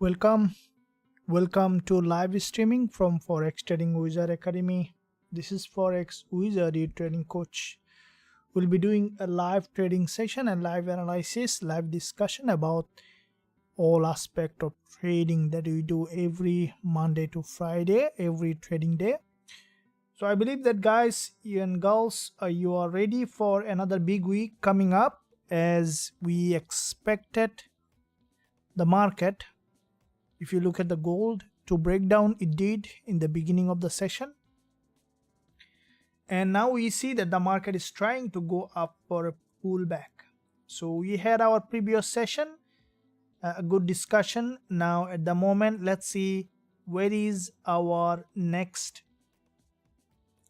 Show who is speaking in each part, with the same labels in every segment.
Speaker 1: Welcome to live streaming from Forex Trading Wizard Academy. This is Forex Wizard, your trading coach. We'll be doing a live trading session and live analysis, live discussion about all aspect of trading that we do every Monday to Friday, every trading day. So I believe that guys, you and girls, you are ready for another big week coming up as we expected the market. If you look at the gold to break down, it did in the beginning of the session. And now we see that the market is trying to go up for a pullback. So we had our previous session, a good discussion. Now at the moment, let's see where is our next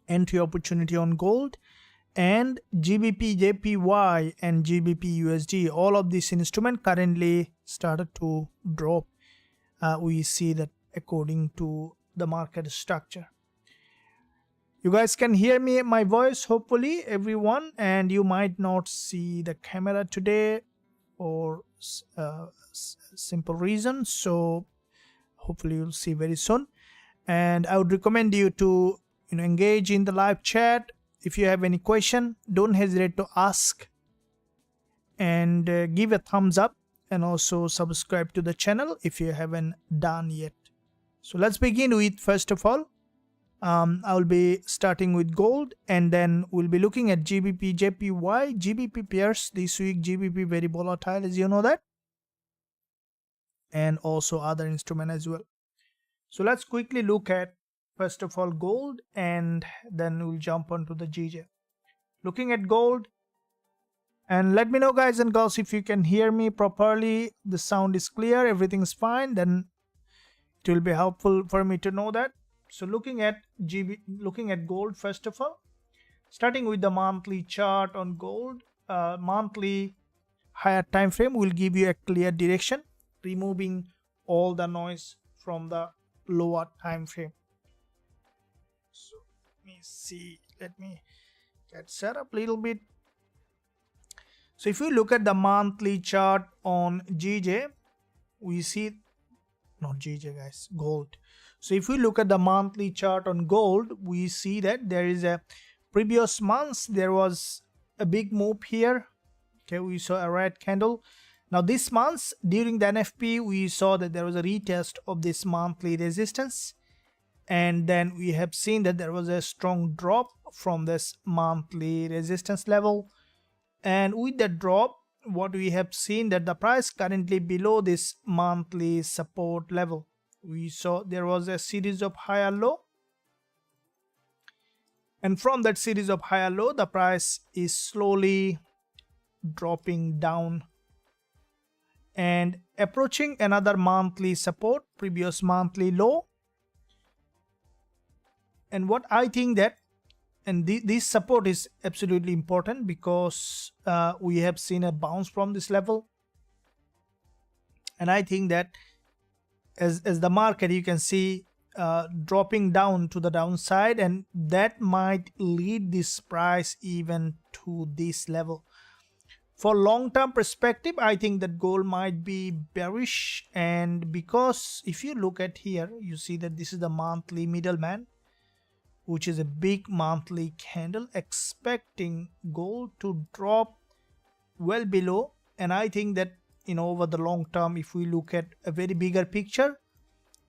Speaker 1: entry opportunity on gold and Gbpjpy and Gbpusd. All of these instruments currently started to drop. We see that according to the market structure. You guys can hear me, my voice, hopefully everyone, and you might not see the camera today for simple reasons, so hopefully you'll see very soon. And I would recommend you to engage in the live chat. If you have any question, don't hesitate to ask, and give a thumbs up, and also subscribe to the channel if you haven't done yet. So let's begin with, first of all, I'll be starting with gold, and then we'll be looking at Gbpjpy. Gbp pairs this week, Gbp very volatile, as you know that, and also other instrument as well. So let's quickly look at, first of all, gold, and then we'll jump onto the GJ. Looking at gold, and let me know, guys and girls, if you can hear me properly, the sound is clear, everything's fine, then it will be helpful for me to know that. So looking at gold, first of all, starting with the monthly chart on gold, monthly higher time frame will give you a clear direction, removing all the noise from the lower time frame. So let me see, let me get set up a little bit. So if we look at the monthly chart on GJ, we see, not GJ guys, gold. So if we look at the monthly chart on gold, we see that there is a previous months, there was a big move here. Okay, we saw a red candle. Now this month, during the NFP, we saw that there was a retest of this monthly resistance. And then we have seen that there was a strong drop from this monthly resistance level. And with the drop, what we have seen that the price currently below this monthly support level. We saw there was a series of higher low. And from that series of higher low, the price is slowly dropping down and approaching another monthly support, previous monthly low. And what I think that, and this support is absolutely important because we have seen a bounce from this level. And I think that as the market, you can see dropping down to the downside, and that might lead this price even to this level. For long-term perspective, I think that gold might be bearish, and because if you look at here, you see that this is the monthly middleman, which is a big monthly candle, expecting gold to drop well below. And I think that over the long term, if we look at a very bigger picture,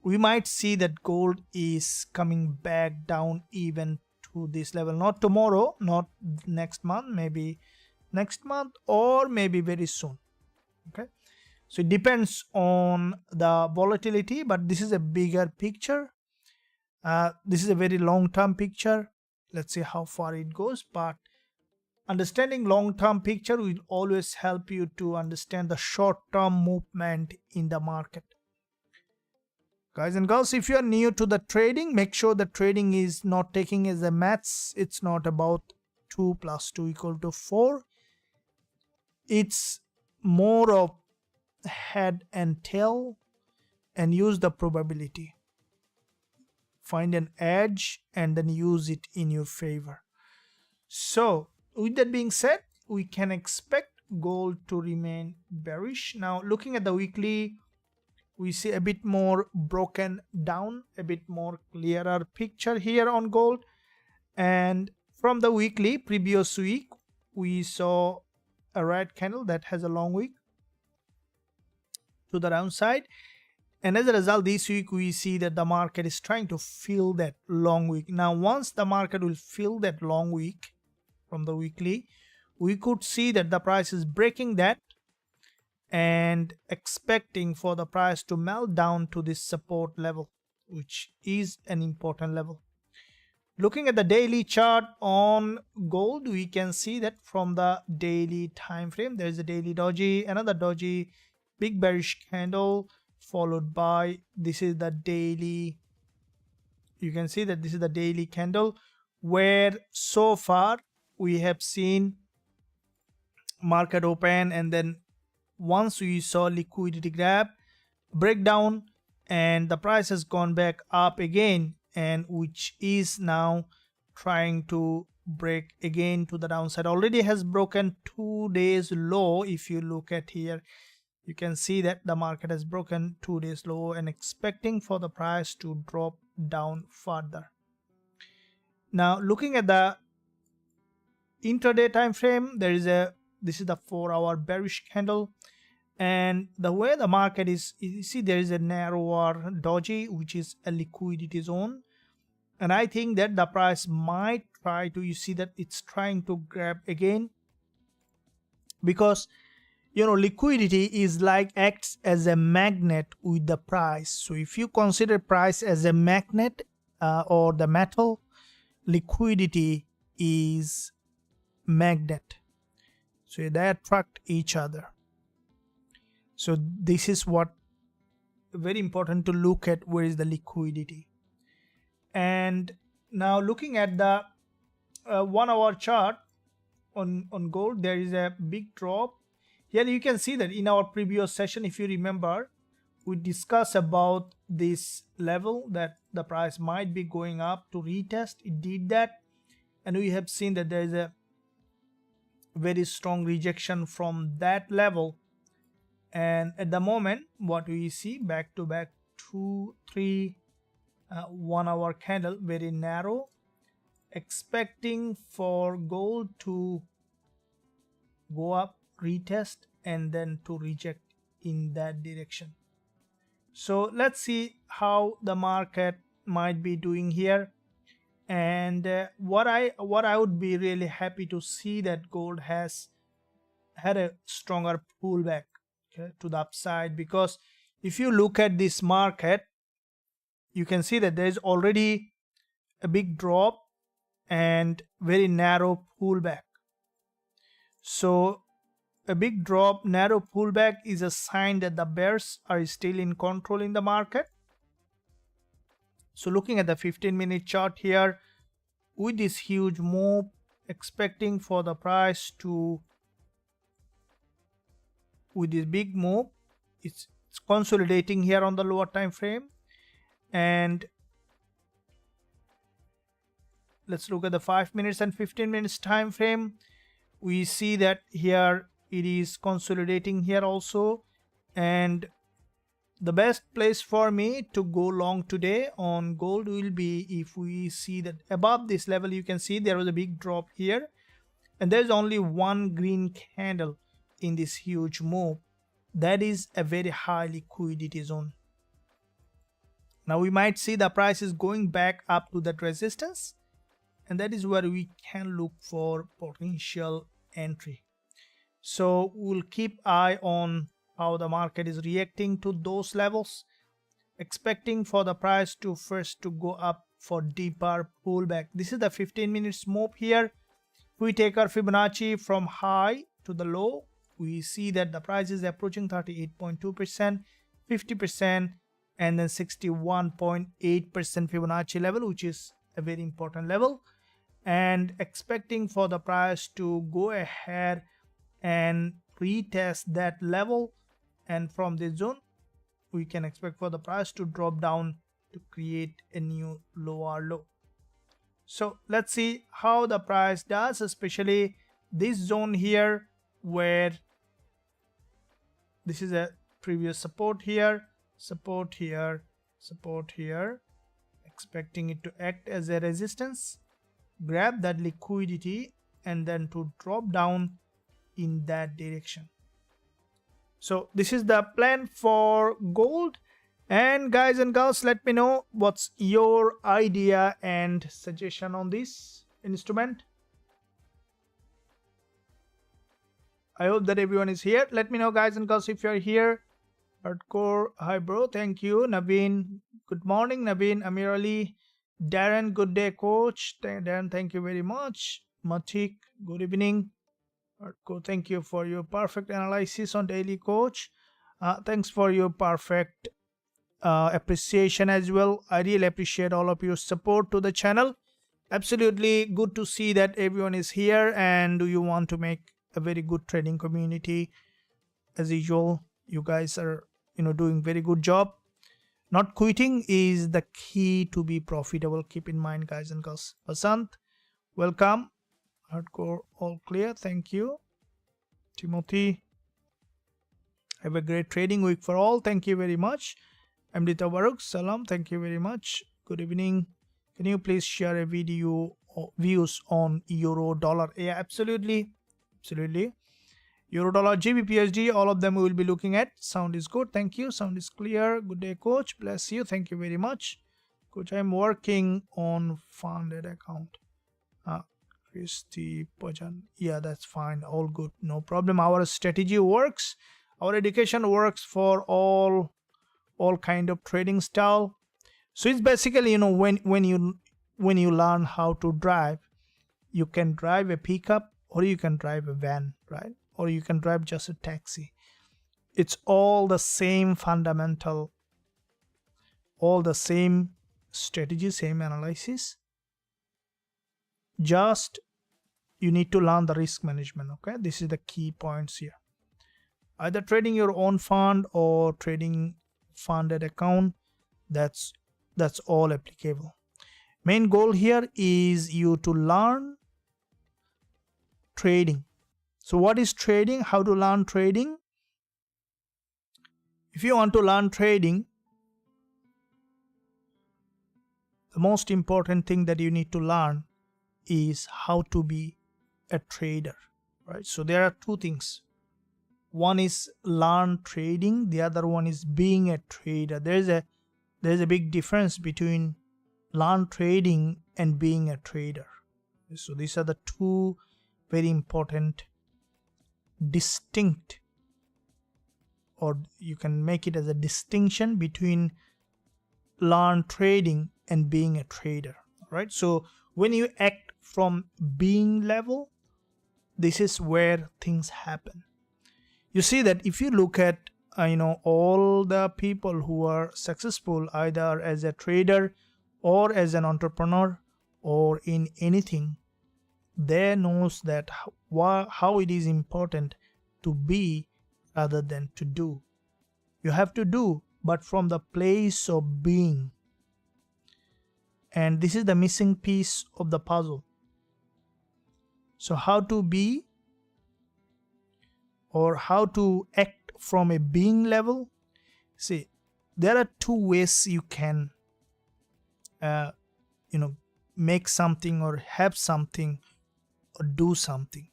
Speaker 1: we might see that gold is coming back down even to this level. Not tomorrow, not next month, maybe next month, or maybe very soon. Okay, so it depends on the volatility, but this is a bigger picture. This is a very long-term picture. Let's see how far it goes, but understanding long-term picture will always help you to understand the short-term movement in the market. Guys and girls, if you are new to the trading, make sure the trading is not taking as a maths. It's not about 2 + 2 = 4. It's more of head and tail, and use the probability. Find an edge and then use it in your favor. So with that being said, we can expect gold to remain bearish. Now looking at the weekly, we see a bit more broken down, a bit more clearer picture here on gold. And from the weekly, previous week we saw a red candle that has a long wick to the downside, and as a result this week we see that the market is trying to fill that long wick. Now once the market will fill that long wick from the weekly, we could see that the price is breaking that and expecting for the price to melt down to this support level, which is an important level. Looking at the daily chart on gold, we can see that from the daily time frame there is a daily doji, another doji, big bearish candle, followed by this is the daily. You can see that this is the daily candle where so far we have seen market open, and then once we saw liquidity grab, breakdown, and the price has gone back up again, and which is now trying to break again to the downside. Already has broken 2 days low. If you look at here, you can see that the market has broken 2 days low and expecting for the price to drop down further. Now looking at the intraday time frame, this is the 4-hour bearish candle, and the way the market is, you see there is a narrower doji which is a liquidity zone, and I think that the price might try to, you see that it's trying to grab again, because you know liquidity is like acts as a magnet with the price. So if you consider price as a magnet or the metal, liquidity is magnet, so they attract each other. So this is what very important to look at, where is the liquidity. And now looking at the 1 hour chart on gold, there is a big drop here. You can see that in our previous session, if you remember, we discussed about this level that the price might be going up to retest. It did that, and we have seen that there is a very strong rejection from that level, and at the moment what we see, back to back 2 3 1 hour candle, very narrow, expecting for gold to go up, retest, and then to reject in that direction. So let's see how the market might be doing here. And what I would be really happy to see that gold has had a stronger pullback, okay, to the upside, because if you look at this market, you can see that there is already a big drop and very narrow pullback. So a big drop, narrow pullback is a sign that the bears are still in control in the market. So looking at the 15-minute chart here, with this huge move, expecting for the price to, with this big move, it's consolidating here on the lower time frame. And let's look at the 5 minutes and 15 minutes time frame. We see that here it is consolidating here also, and the best place for me to go long today on gold will be if we see that above this level. You can see there was a big drop here, and there's only one green candle in this huge move. That is a very high liquidity zone. Now we might see the price is going back up to that resistance, and that is where we can look for potential entry. So we'll keep eye on how the market is reacting to those levels, expecting for the price to first to go up for deeper pullback. This is the 15 minutes move here. If we take our Fibonacci from high to the low, we see that the price is approaching 38.2%, 50%, and then 61.8% Fibonacci level, which is a very important level, and expecting for the price to go ahead and retest that level, and from this zone we can expect for the price to drop down to create a new lower low. So let's see how the price does, especially this zone here, where this is a previous support here, support here, expecting it to act as a resistance, grab that liquidity, and then to drop down in that direction. So this is the plan for gold. And guys and girls, let me know what's your idea and suggestion on this instrument. I hope that everyone is here. Let me know, guys and girls, if you're here. Hardcore, hi bro, thank you. Naveen, good morning. Naveen, Amir Ali, Darren, good day coach. Darren, thank you very much. Matik, good evening. Hardcore, thank you for your perfect analysis on daily coach. Thanks for your perfect appreciation as well. I really appreciate all of your support to the channel. Absolutely good to see that everyone is here and do you want to make a very good trading community. As usual, you guys are doing very good job. Not quitting is the key to be profitable. Keep in mind, guys and girls. Vasant, welcome. Hardcore, all clear, thank you. Timothy, have a great trading week for all. Thank you very much. Amrita Baruk, salam, thank you very much. Good evening. Can you please share a video views on euro dollar? Yeah, absolutely. Euro dollar, Gbpusd, all of them we will be looking at. Sound is good, thank you. Sound is clear. Good day coach, bless you, thank you very much. Coach, I'm working on funded account. Christy Pajan, yeah, that's fine, all good, no problem. Our strategy works, our education works for all kind of trading style. So it's basically, when you learn how to drive, you can drive a pickup or you can drive a van, right? Or you can drive just a taxi. It's all the same fundamental, all the same strategy, same analysis. Just you need to learn the risk management. Okay, this is the key points here. Either trading your own fund or trading funded account, that's all applicable. Main goal here is you to learn trading. So what is trading? How to learn trading? If you want to learn trading, the most important thing that you need to learn is how to be a trader, right? So there are two things. One is learn trading, the other one is being a trader. There's a big difference between learn trading and being a trader. So these are the two very important, distinct, or you can make it as a distinction between learn trading and being a trader, right? So when you act from being level, this is where things happen. You see that if you look at all the people who are successful either as a trader or as an entrepreneur or in anything, they knows that how it is important to be rather than to do. You have to do, but from the place of being. And this is the missing piece of the puzzle. So how to be or how to act from a being level? See, there are two ways you can make something or have something or do something.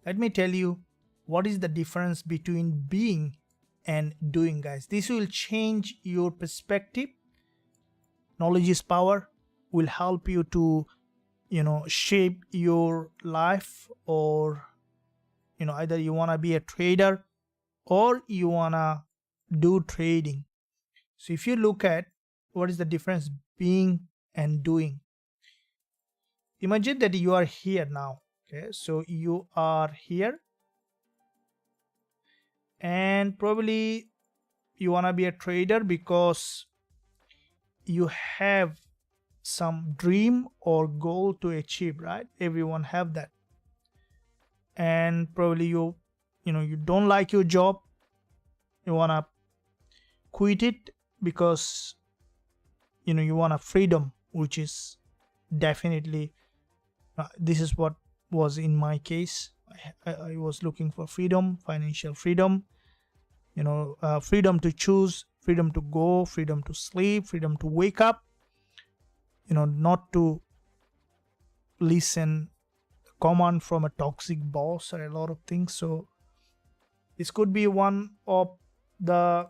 Speaker 1: Let me tell you what is the difference between being and doing, guys. This will change your perspective. Knowledge is power, will help you to shape your life, or either you want to be a trader or you want to do trading. So if you look at what is the difference being and doing, imagine that you are here now. Okay, so you are here and probably you want to be a trader because you have some dream or goal to achieve, right? Everyone have that. And probably you don't like your job, you want to quit it because you want a freedom, which is definitely this is what was in my case. I was looking for freedom, financial freedom, freedom to choose freedom to go, freedom to sleep, freedom to wake up, not to listen command from a toxic boss or a lot of things. So this could be one of the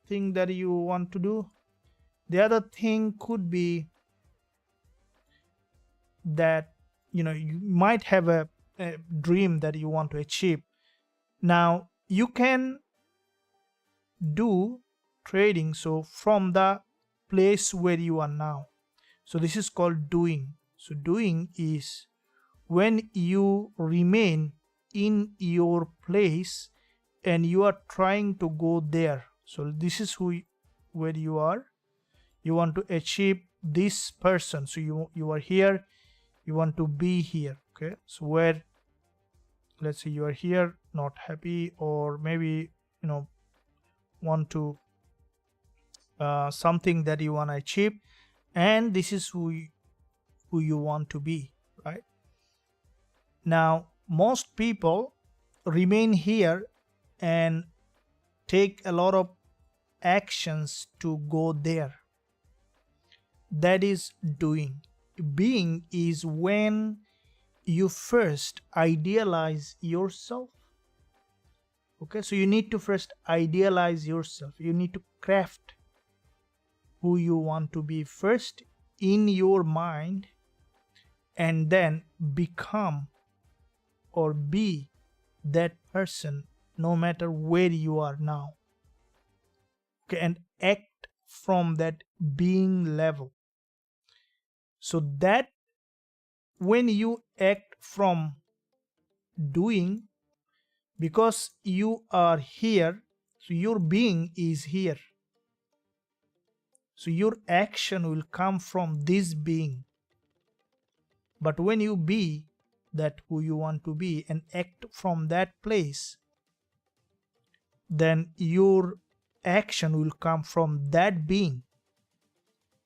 Speaker 1: thing that you want to do. The other thing could be that you might have a dream that you want to achieve. Now you can do trading so from the place where you are now. So this is called doing. So doing is when you remain in your place and you are trying to go there. So this is where you are. You want to achieve this person. So you are here, you want to be here. Okay, so where, let's say you are here, not happy, or maybe want to something that you want to achieve, and this is who you want to be, right? Now most people remain here and take a lot of actions to go there. That is doing. Being is when you first idealize yourself. Okay, so you need to first idealize yourself. You need to craft who you want to be first in your mind, and then become or be that person no matter where you are now. Okay, and act from that being level. So that when you act from doing, because you are here, so your being is here. So your action will come from this being. But when you be that who you want to be and act from that place, then your action will come from that being.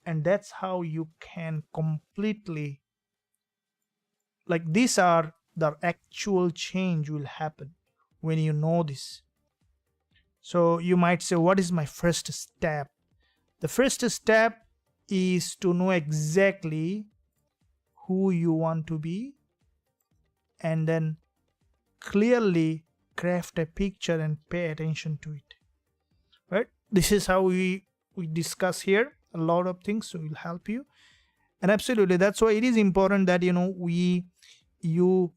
Speaker 1: And that's how you can completely, like, these are the actual change will happen when you know this. So you might say, what is my first step? The first step is to know exactly who you want to be, and then clearly craft a picture and pay attention to it, right? This is how we discuss here a lot of things, so it will help you. And absolutely, that's why it is important that you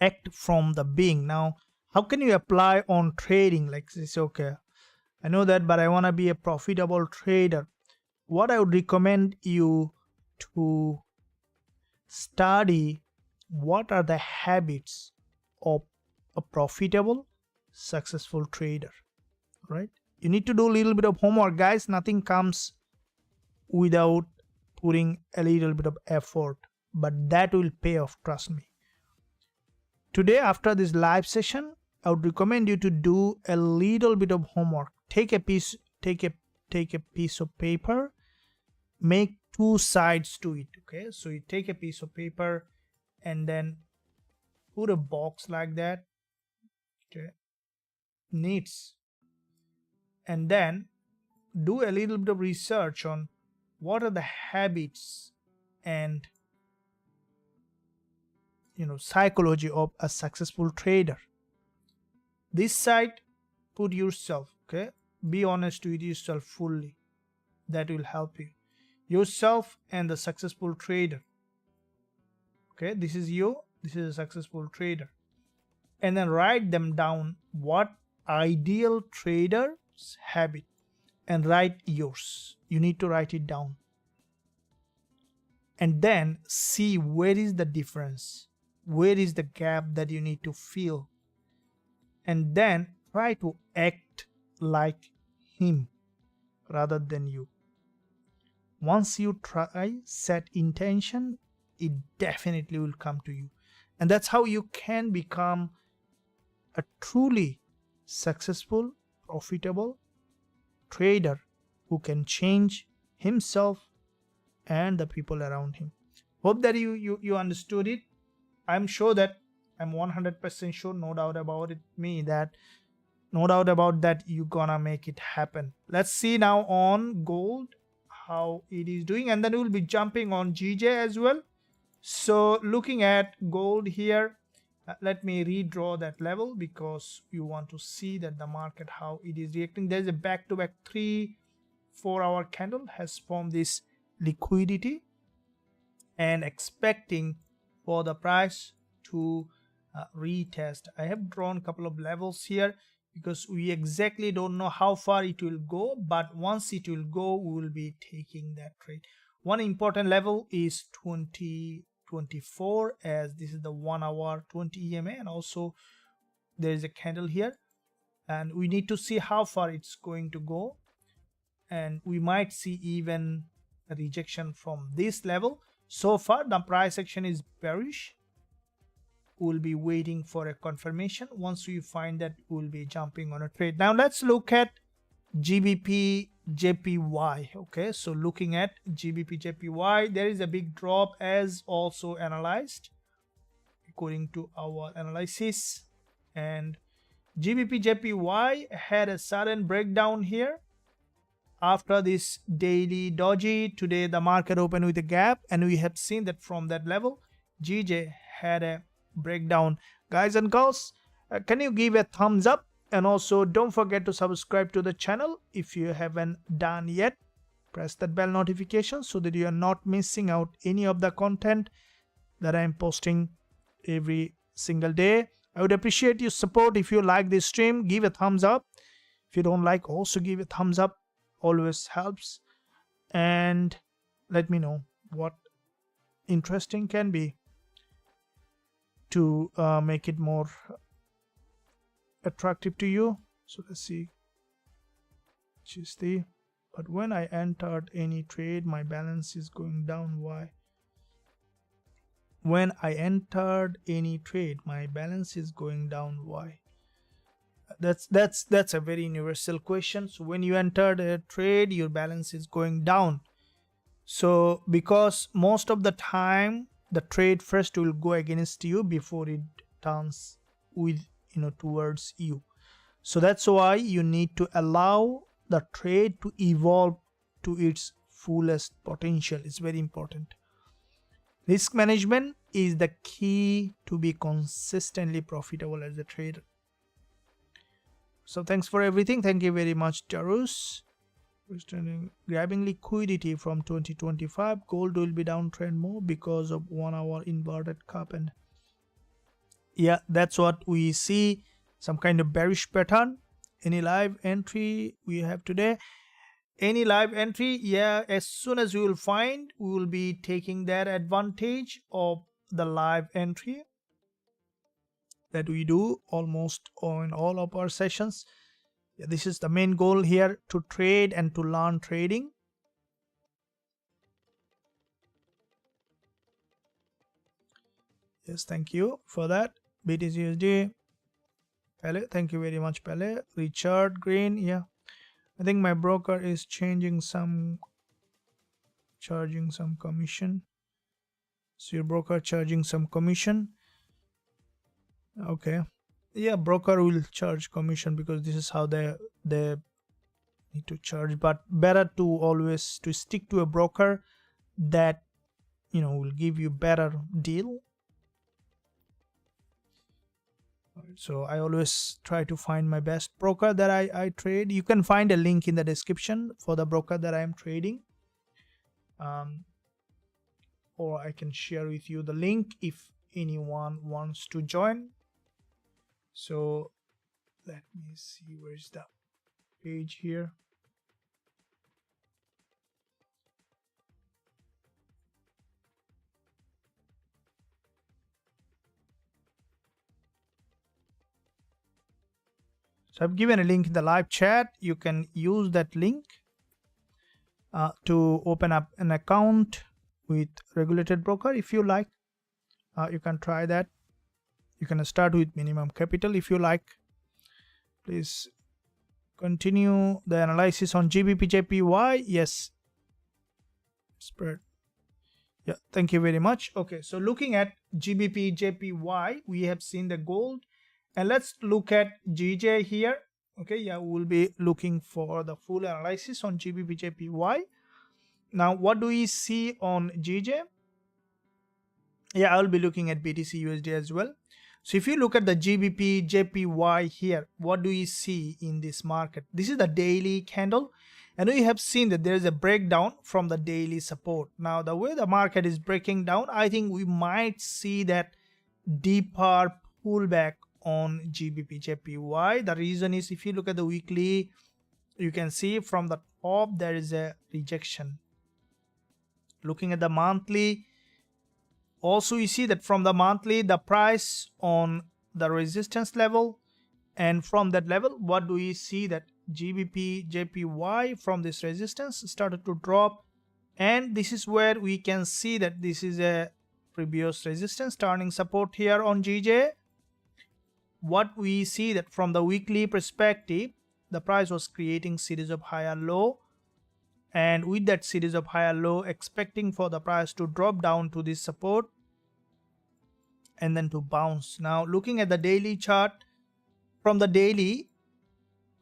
Speaker 1: act from the being. Now how can you apply on trading? Like this, okay, I know that, but I want to be a profitable trader. What I would recommend you to study, what are the habits of a profitable, successful trader, right? You need to do a little bit of homework, guys. Nothing comes without putting a little bit of effort, but that will pay off, trust me. Today, after this live session, I would recommend you to do a little bit of homework. Take a piece of paper, make two sides to it. Okay, so you take a piece of paper and then put a box like that. Okay, needs, and then do a little bit of research on what are the habits and psychology of a successful trader. This side, put yourself. Okay, be honest with yourself fully. That will help you. Yourself and the successful trader. Okay, this is you, this is a successful trader. And then write them down, what ideal trader's habit, and write yours. You need to write it down. And then see where is the difference, where is the gap that you need to fill, and then try to act like him rather than you. Once you try, set intention, it definitely will come to you. And that's how you can become a truly successful, profitable trader who can change himself and the people around him. Hope that you understood it. I'm sure that I'm 100% sure, no doubt about it, me, that no doubt about that, you're gonna make it happen. Let's see now on gold how it is doing, and then we'll be jumping on GJ as well. So looking at gold here, let me redraw that level because you want to see that the market how it is reacting. There's a back-to-back 3-4 hour candle has formed this liquidity and expecting for the price to retest. I have drawn a couple of levels here because we exactly don't know how far it will go, but once it will go, we will be taking that trade. One important level is 2024, as this is the 1 hour 20 EMA, and also there is a candle here, and we need to see how far it's going to go, and we might see even a rejection from this level. So far the price action is bearish. We'll be waiting for a confirmation. Once we find that, we'll be jumping on a trade. Now let's look at Gbpjpy. Okay, so looking at Gbpjpy, there is a big drop as also analyzed according to our analysis, and Gbpjpy had a sudden breakdown here after this daily doji. Today the market opened with a gap, and we have seen that from that level GJ had a breakdown. Guys and girls, can you give a thumbs up, and also don't forget to subscribe to the channel if you haven't done yet. Press that bell notification so that you are not missing out any of the content that I am posting every single day. I would appreciate your support. If you like this stream, give a thumbs up. If you don't like, also give a thumbs up, always helps, and let me know what interesting can be to make it more attractive to you. So let's see, but when I entered any trade, my balance is going down. Why? When I entered any trade, my balance is going down. Why? That's a very universal question. So when you entered a trade, your balance is going down. So because most of the time the trade first will go against you before it turns with towards you. So that's why you need to allow the trade to evolve to its fullest potential. It's very important. Risk management is the key to be consistently profitable as a trader. So thanks for everything. Thank you very much, Tarus. Grabbing liquidity from 2025. Gold will be downtrend more because of 1 hour inverted cup, and yeah, that's what we see, some kind of bearish pattern. Any live entry we have today? Any live entry? Yeah, as soon as we will find, we will be taking that advantage of the live entry that we do almost in all of our sessions. Yeah, this is the main goal here, to trade and to learn trading. Yes, thank you for that. BTCUSD, Pele, thank you very much, Pele. Richard Green, yeah, I think my broker is charging some commission. So your broker charging some commission. Okay, yeah, broker will charge commission because this is how they need to charge, but better to always to stick to a broker that will give you better deal. So I always try to find my best broker that I trade. You can find a link in the description for the broker that I am trading, or I can share with you the link if anyone wants to join. So let me see, where's the page here? So I've given a link in the live chat. You can use that link to open up an account with regulated broker if you like. You can try that. You can start with minimum capital if you like. Please continue the analysis on Gbpjpy. Yes, spread. Yeah, thank you very much. Okay, so looking at Gbpjpy, we have seen the gold, and let's look at GJ here. Okay, yeah, we'll be looking for the full analysis on Gbpjpy. Now, what do we see on GJ? Yeah, I'll be looking at BTC USD as well. So if you look at the Gbpjpy here, what do we see in this market? This is the daily candle, and we have seen that there is a breakdown from the daily support. Now, the way the market is breaking down, I think we might see that deeper pullback on Gbpjpy. The reason is, if you look at the weekly, you can see from the top there is a rejection. Looking at the monthly, also you see that from the monthly, the price on the resistance level, and from that level, what do we see? That Gbpjpy from this resistance started to drop, and this is where we can see that this is a previous resistance turning support here on GJ. What we see that from the weekly perspective, the price was creating series of higher low, and with that series of higher low, expecting for the price to drop down to this support and then to bounce. Now, looking at the daily chart, from the daily,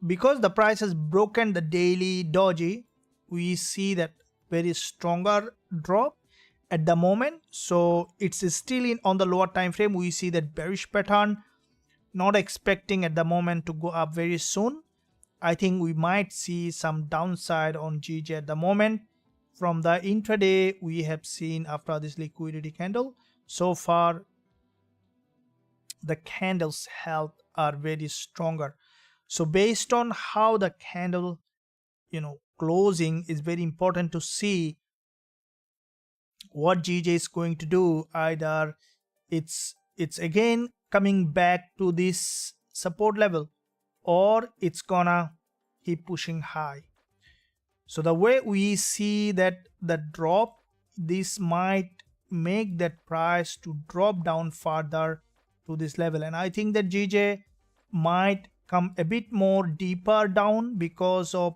Speaker 1: because the price has broken the daily doji, we see that very stronger drop at the moment. So it's still in on the lower time frame. We see that bearish pattern, not expecting at the moment to go up very soon. I think we might see some downside on GJ at the moment. From the intraday, we have seen after this liquidity candle, so far the candles health are very stronger. So based on how the candle closing, is very important to see what GJ is going to do. Either it's again coming back to this support level, or it's gonna keep pushing high. So the way we see that the drop, this might make that price to drop down further to this level, and I think that GJ might come a bit more deeper down because of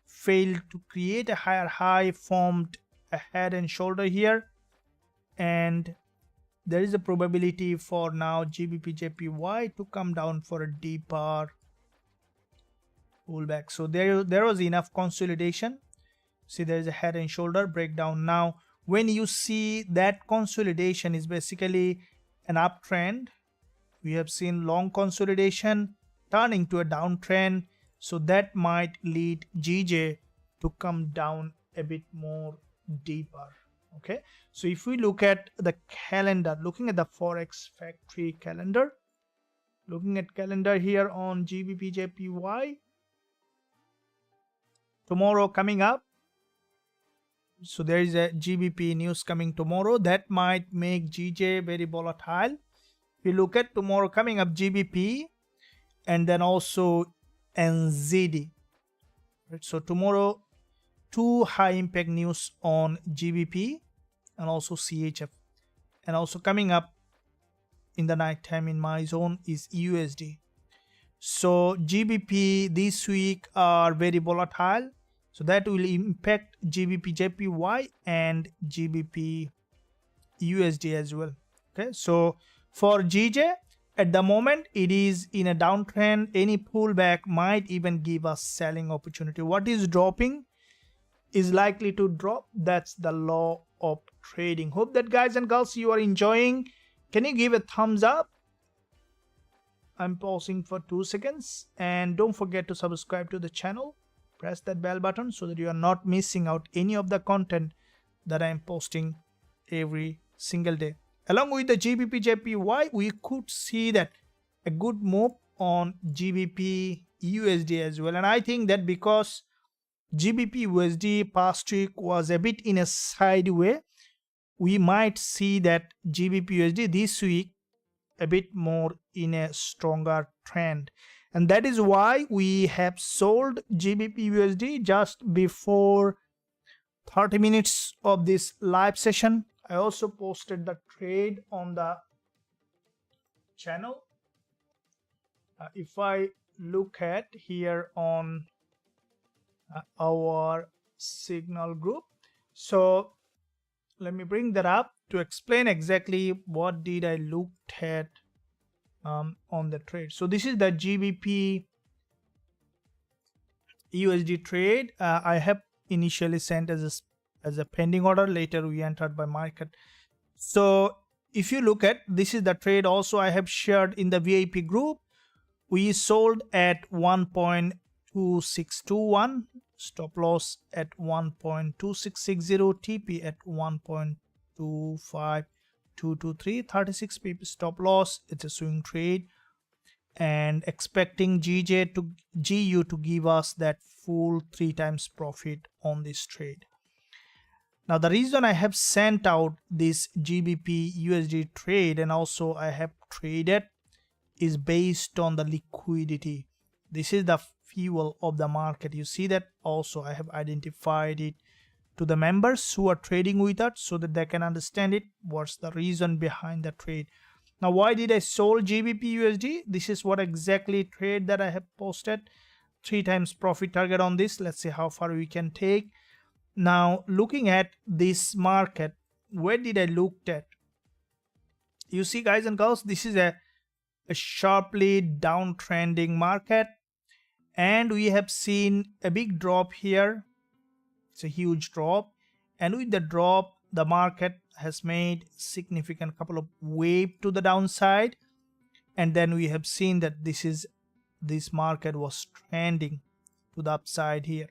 Speaker 1: failed to create a higher high, formed a head and shoulder here, and there is a probability for now Gbpjpy to come down for a deeper pullback. So there was enough consolidation. See, there is a head and shoulder breakdown. Now, when you see that consolidation is basically an uptrend, we have seen long consolidation turning to a downtrend. So that might lead GJ to come down a bit more deeper. Okay, so if we look at the calendar, looking at the Forex factory calendar, looking at calendar here on Gbpjpy, tomorrow coming up, so there is a GBP news coming tomorrow that might make GJ very volatile. If you look at tomorrow coming up, GBP and then also NZD, right? So tomorrow, two high impact news on GBP and also CHF, and also coming up in the night time in my zone is USD. So GBP this week are very volatile, so that will impact Gbpjpy and GBP USD as well. Okay, so for GJ at the moment, it is in a downtrend. Any pullback might even give us selling opportunity. What is dropping is likely to drop. That's the law of trading. Hope that guys and girls, you are enjoying. Can you give a thumbs up? I'm pausing for 2 seconds, and don't forget to subscribe to the channel. Press that bell button so that you are not missing out any of the content that I am posting every single day. Along with the Gbpjpy, we could see that a good move on GBP USD as well, and I think that because GBP USD past week was a bit in a sideway, we might see that GBP USD this week a bit more in a stronger trend, and that is why we have sold GBP USD just before 30 minutes of this live session. I also posted the trade on the channel. If I look at here on our signal group, so let me bring that up to explain exactly what did I looked at on the trade. So this is the GBP USD trade, I have initially sent as a pending order. Later we entered by market. So if you look at, this is the trade also I have shared in the VIP group. We sold at 1.2621, stop loss at 1.2660, TP at 1.25223, 36 pips stop loss. It's a swing trade, and expecting GU to give us that full 3 times profit on this trade. Now the reason I have sent out this GBP USD trade and also I have traded is based on the liquidity. This is the fuel of the market. You see that also I have identified it to the members who are trading with us so that they can understand it. What's the reason behind the trade? Now why did I sold GBP USD? This is what exactly trade that I have posted. 3 times profit target on this. Let's see how far we can take. Now looking at this market, where did I look at? You see guys and girls, this is a sharply downtrending market, and we have seen a big drop here. It's a huge drop, and with the drop the market has made significant couple of wave to the downside, and then we have seen that this market was trending to the upside here.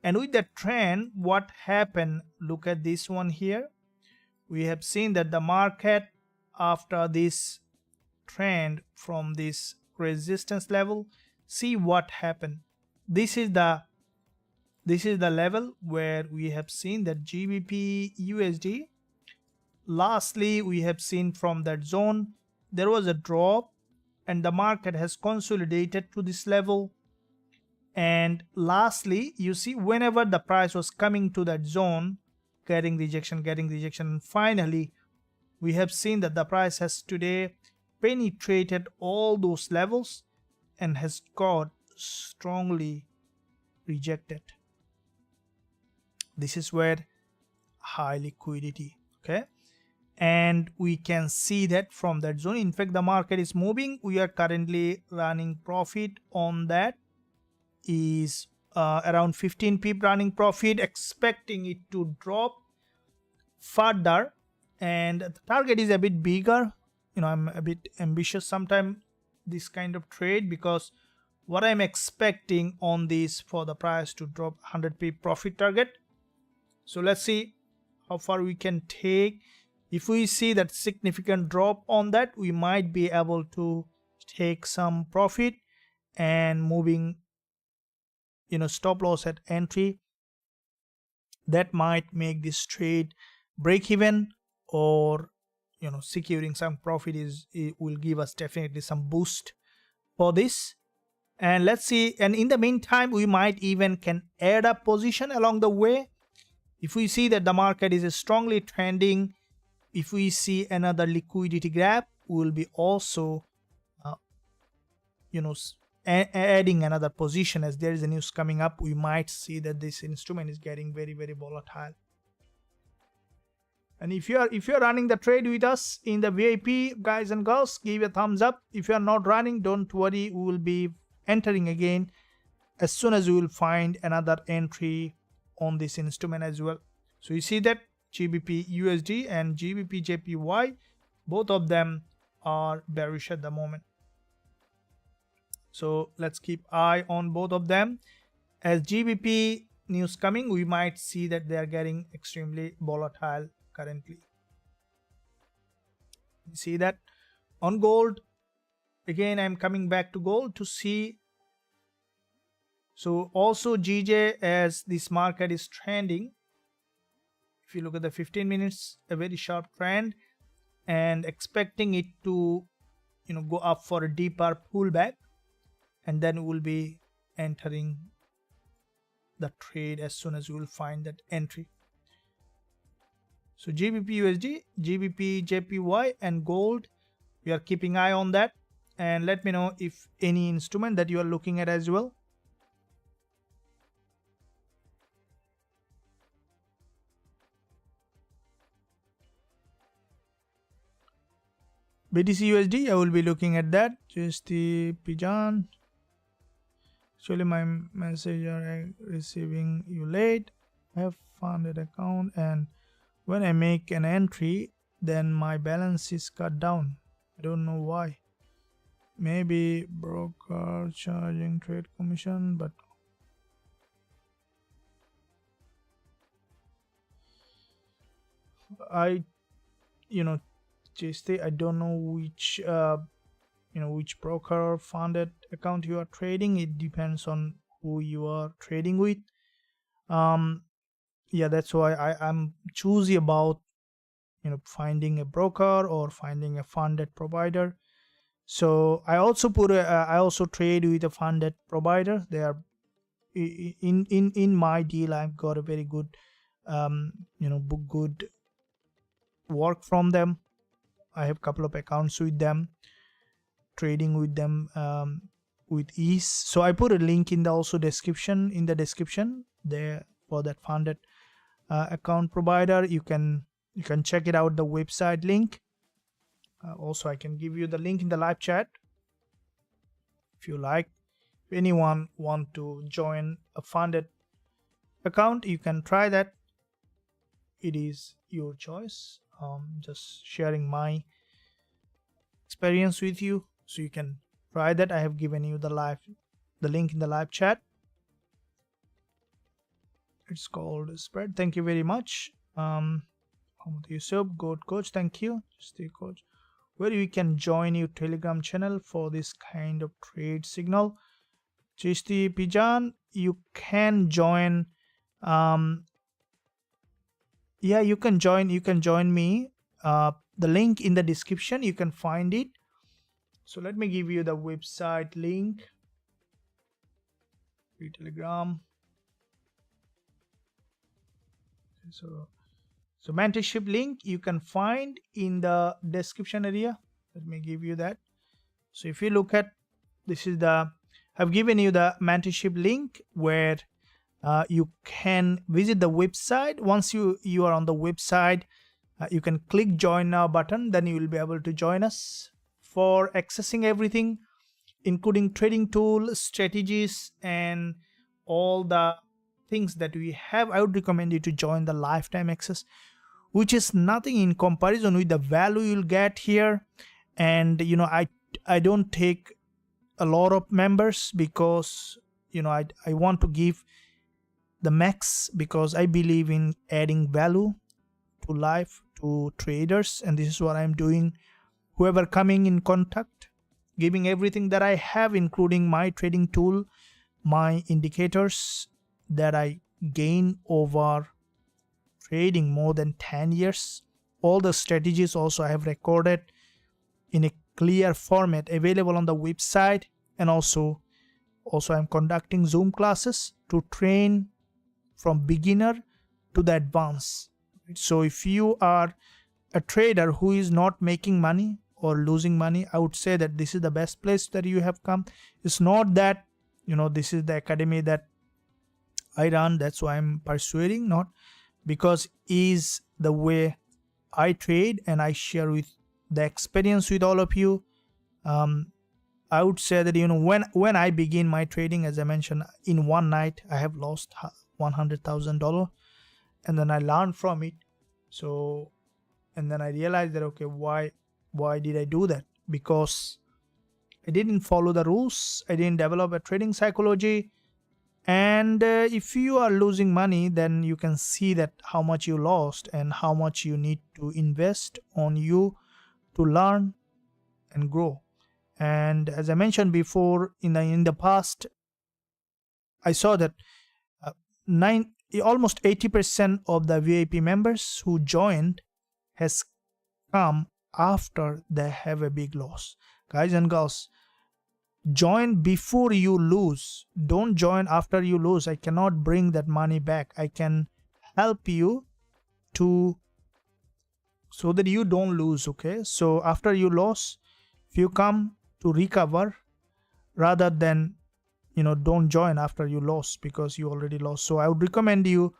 Speaker 1: And with the trend, what happened, look at this one here. We have seen that the market, after this trend from this resistance level, see what happened. This is the level where we have seen that GBP USD, lastly we have seen from that zone there was a drop and the market has consolidated to this level. And lastly, you see, whenever the price was coming to that zone, getting rejection, and finally we have seen that the price has today penetrated all those levels and has got strongly rejected. This is where high liquidity, okay, and we can see that from that zone. In fact, the market is moving. We are currently running profit on that, is around 15 pip running profit, expecting it to drop further, and the target is a bit bigger. You know, I'm a bit ambitious sometimes this kind of trade, because what I'm expecting on this for the price to drop 100 pip profit target. So let's see how far we can take. If we see that significant drop on that, we might be able to take some profit and moving, you know, stop loss at entry. That might make this trade break even, or you know, securing some profit it will give us definitely some boost for this. And let's see, and in the meantime we might even can add a position along the way. If we see that the market is strongly trending, if we see another liquidity grab, we will be also you know, adding another position. As there is a news coming up, we might see that this instrument is getting very volatile. And if you're running the trade with us in the VIP, guys and girls, give a thumbs up. If you are not running, don't worry, we will be entering again as soon as we will find another entry on this instrument as well. So you see that GBP USD and GBP JPY, both of them are bearish at the moment. So let's keep eye on both of them. As GBP news coming, we might see that they are getting extremely volatile currently. You see that on gold. Again, I'm coming back to gold to see. So also GJ, as this market is trending, if you look at the 15 minutes, a very sharp trend, and expecting it to, you know, go up for a deeper pullback, and then we will be entering the trade as soon as we will find that entry. So GBP USD, GBP JPY and gold, we are keeping eye on that, and let me know if any instrument that you are looking at as well. BTC USD, I will be looking at that. Just the Pijan. Actually, my message are receiving you late. I have funded account, and when I make an entry, then my balance is cut down. I don't know why. Maybe broker charging trade commission, but I, just I don't know which which broker funded account you are trading. It depends on who you are trading with. Yeah, that's why I'm choosy about finding a broker or finding a funded provider. So I also I also trade with a funded provider. They are in my deal. I've got a very good good work from them. I have a couple of accounts with them, trading with them with ease. So I put a link in the description there for that funded account provider. You can check it out, the website link. Also, I can give you the link in the live chat if you like. If anyone want to join a funded account, you can try that. It is your choice. Just sharing my experience with you, so you can try that. I have given you the link in the live chat. It's called spread. Thank you very much. Yusuf, good coach. Thank you. Stay coach. Where you can join your Telegram channel for this kind of trade signal. Chisti Pijan, you can join. Yeah, you can join me. The link in the description, you can find it. So let me give you the website link. Telegram. So mentorship link you can find in the description area. Let me give you that. So if you look at, this is I've given you the mentorship link where you can visit the website. Once you are on the website, you can click join now button. Then you will be able to join us for accessing everything, including trading tool, strategies, and all the things that we have. I would recommend you to join the lifetime access, which is nothing in comparison with the value you'll get here. And I don't take a lot of members because I want to give the max, because I believe in adding value to life, to traders, and this is what I'm doing. Whoever coming in contact, giving everything that I have, including my trading tool, my indicators that I gain over trading more than 10 years. All the strategies also I have recorded in a clear format available on the website. And also I'm conducting Zoom classes to train from beginner to the advanced. So if you are a trader who is not making money or losing money, I would say that this is the best place that you have come. It's not that this is the academy that I run, that's why I'm persuading, not because is the way I trade and I share with the experience with all of you. I would say that when I begin my trading, as I mentioned, in one night I have lost $100,000, and then I learned from it. So, and then I realized that, okay, why did I do that? Because I didn't follow the rules. I didn't develop a trading psychology. And if you are losing money, then you can see that how much you lost and how much you need to invest on you to learn and grow. And as I mentioned before, in the past, I saw that almost 80% of the VIP members who joined has come after they have a big loss. Guys and girls, join before you lose. Don't join after you lose. I cannot bring that money back. I can help you so that you don't lose. Okay, so after you lose, if you come to recover, rather than don't join after you lost because you already lost. So I would recommend you,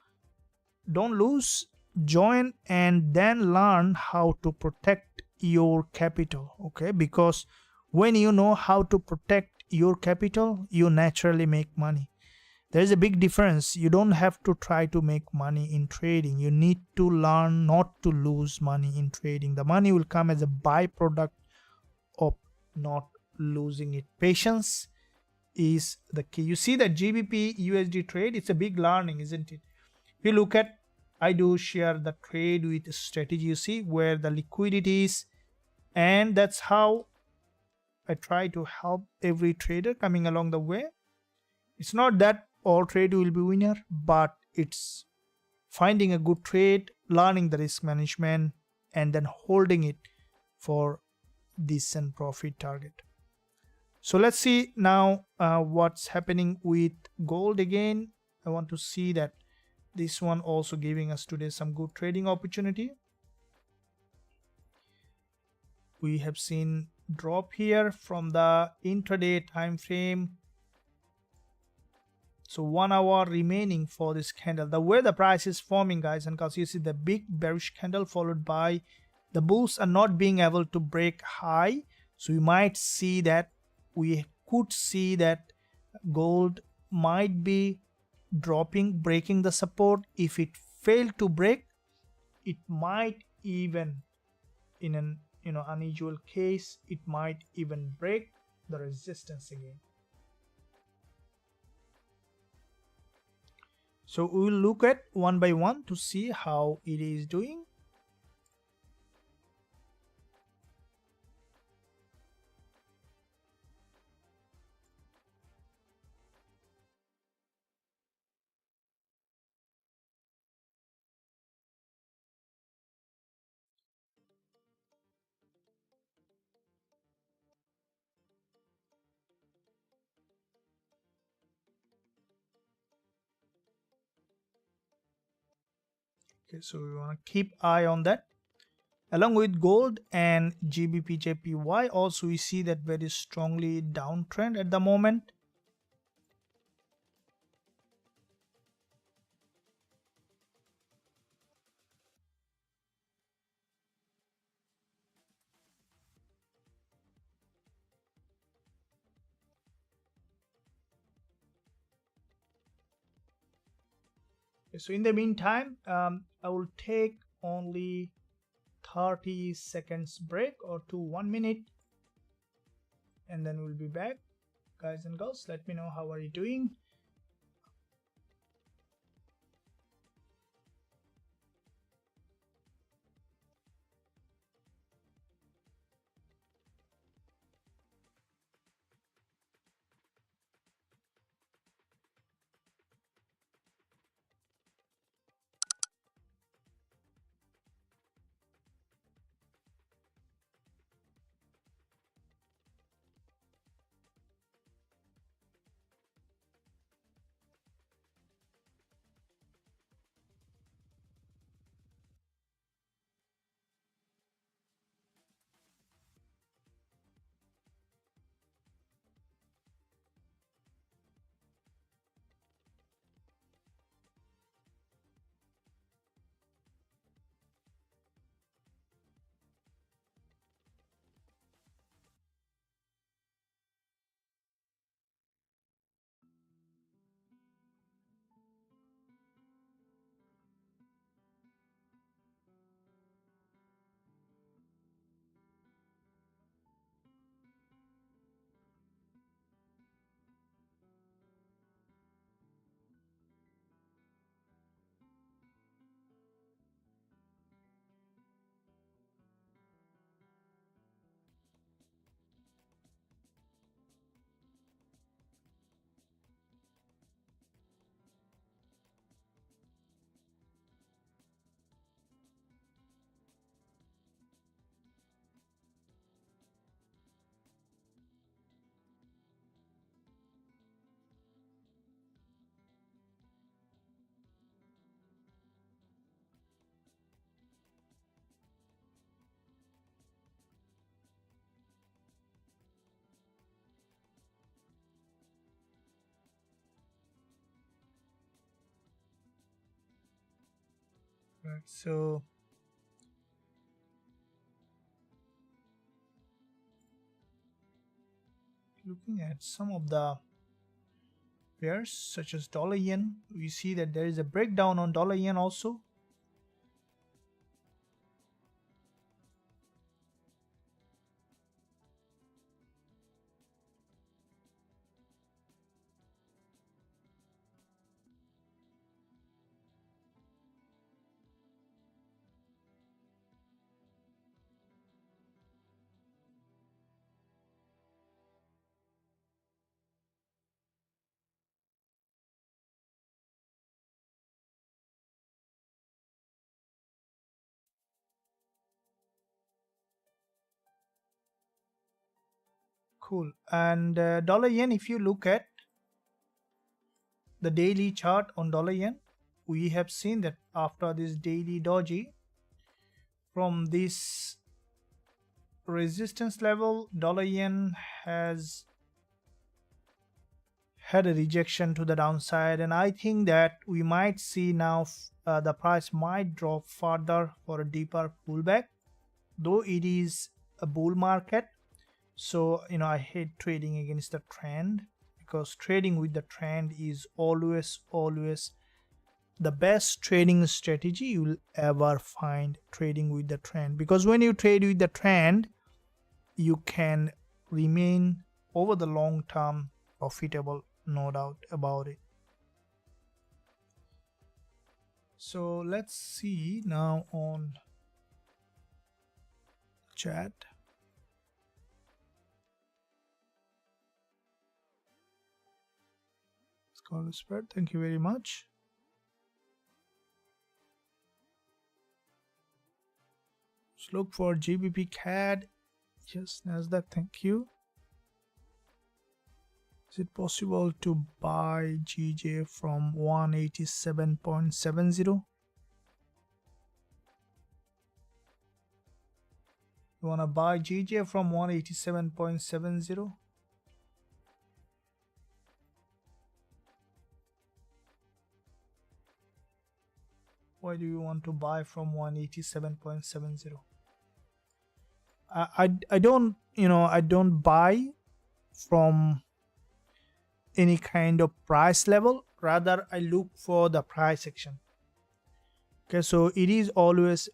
Speaker 1: don't lose, join, and then learn how to protect your capital. Okay, because when you know how to protect your capital, you naturally make money. There is a big difference. You don't have to try to make money in trading. You need to learn not to lose money in trading. The money will come as a byproduct of not losing it. Patience is the key. You see that GBP USD trade, it's a big learning, isn't it? If you look at, I do share the trade with strategy, you see where the liquidity is, and that's how I try to help every trader coming along the way. It's not that all trade will be winner, but it's finding a good trade, learning the risk management, and then holding it for decent profit target. So let's see now what's happening with gold again. I want to see that this one also giving us today some good trading opportunity. We have seen drop here from the intraday time frame. So 1 hour remaining for this candle. The way the price is forming, guys and girls, you see the big bearish candle followed by the bulls are not being able to break high. So you might see that we could see that gold might be dropping, breaking the support. If it failed to break, it might even, in an unusual case, it might even break the resistance again. So we will look at one by one to see how it is doing. Okay, so we want to keep eye on that. Along with gold and GBPJPY, also we see that very strongly downtrend at the moment. Okay, so in the meantime, I will take only 30 seconds break or to 1 minute, and then we'll be back. Guys and girls, let me know how are you doing. Right, so Looking at some of the pairs such as dollar yen, we see that there is a breakdown on dollar yen also. Cool. And dollar yen, if you look at the daily chart on dollar yen, we have seen that after this daily doji, from this resistance level, dollar yen has had a rejection to the downside, and I think that we might see now the price might drop further for a deeper pullback, though it is a bull market. So I hate trading against the trend, because trading with the trend is always the best trading strategy you will ever find. Trading with the trend, because when you trade with the trend, you can remain over the long term profitable, no doubt about it. So let's see now on chat. Scholar spread, thank you very much. Let's look for GBP CAD. Yes, NASDAQ, thank you. Is it possible to buy GJ from 187.70? You want to buy GJ from 187.70? Why do you want to buy from 187.70? I don't, I don't buy from any kind of price level. Rather, I look for the price action. Okay, so it is always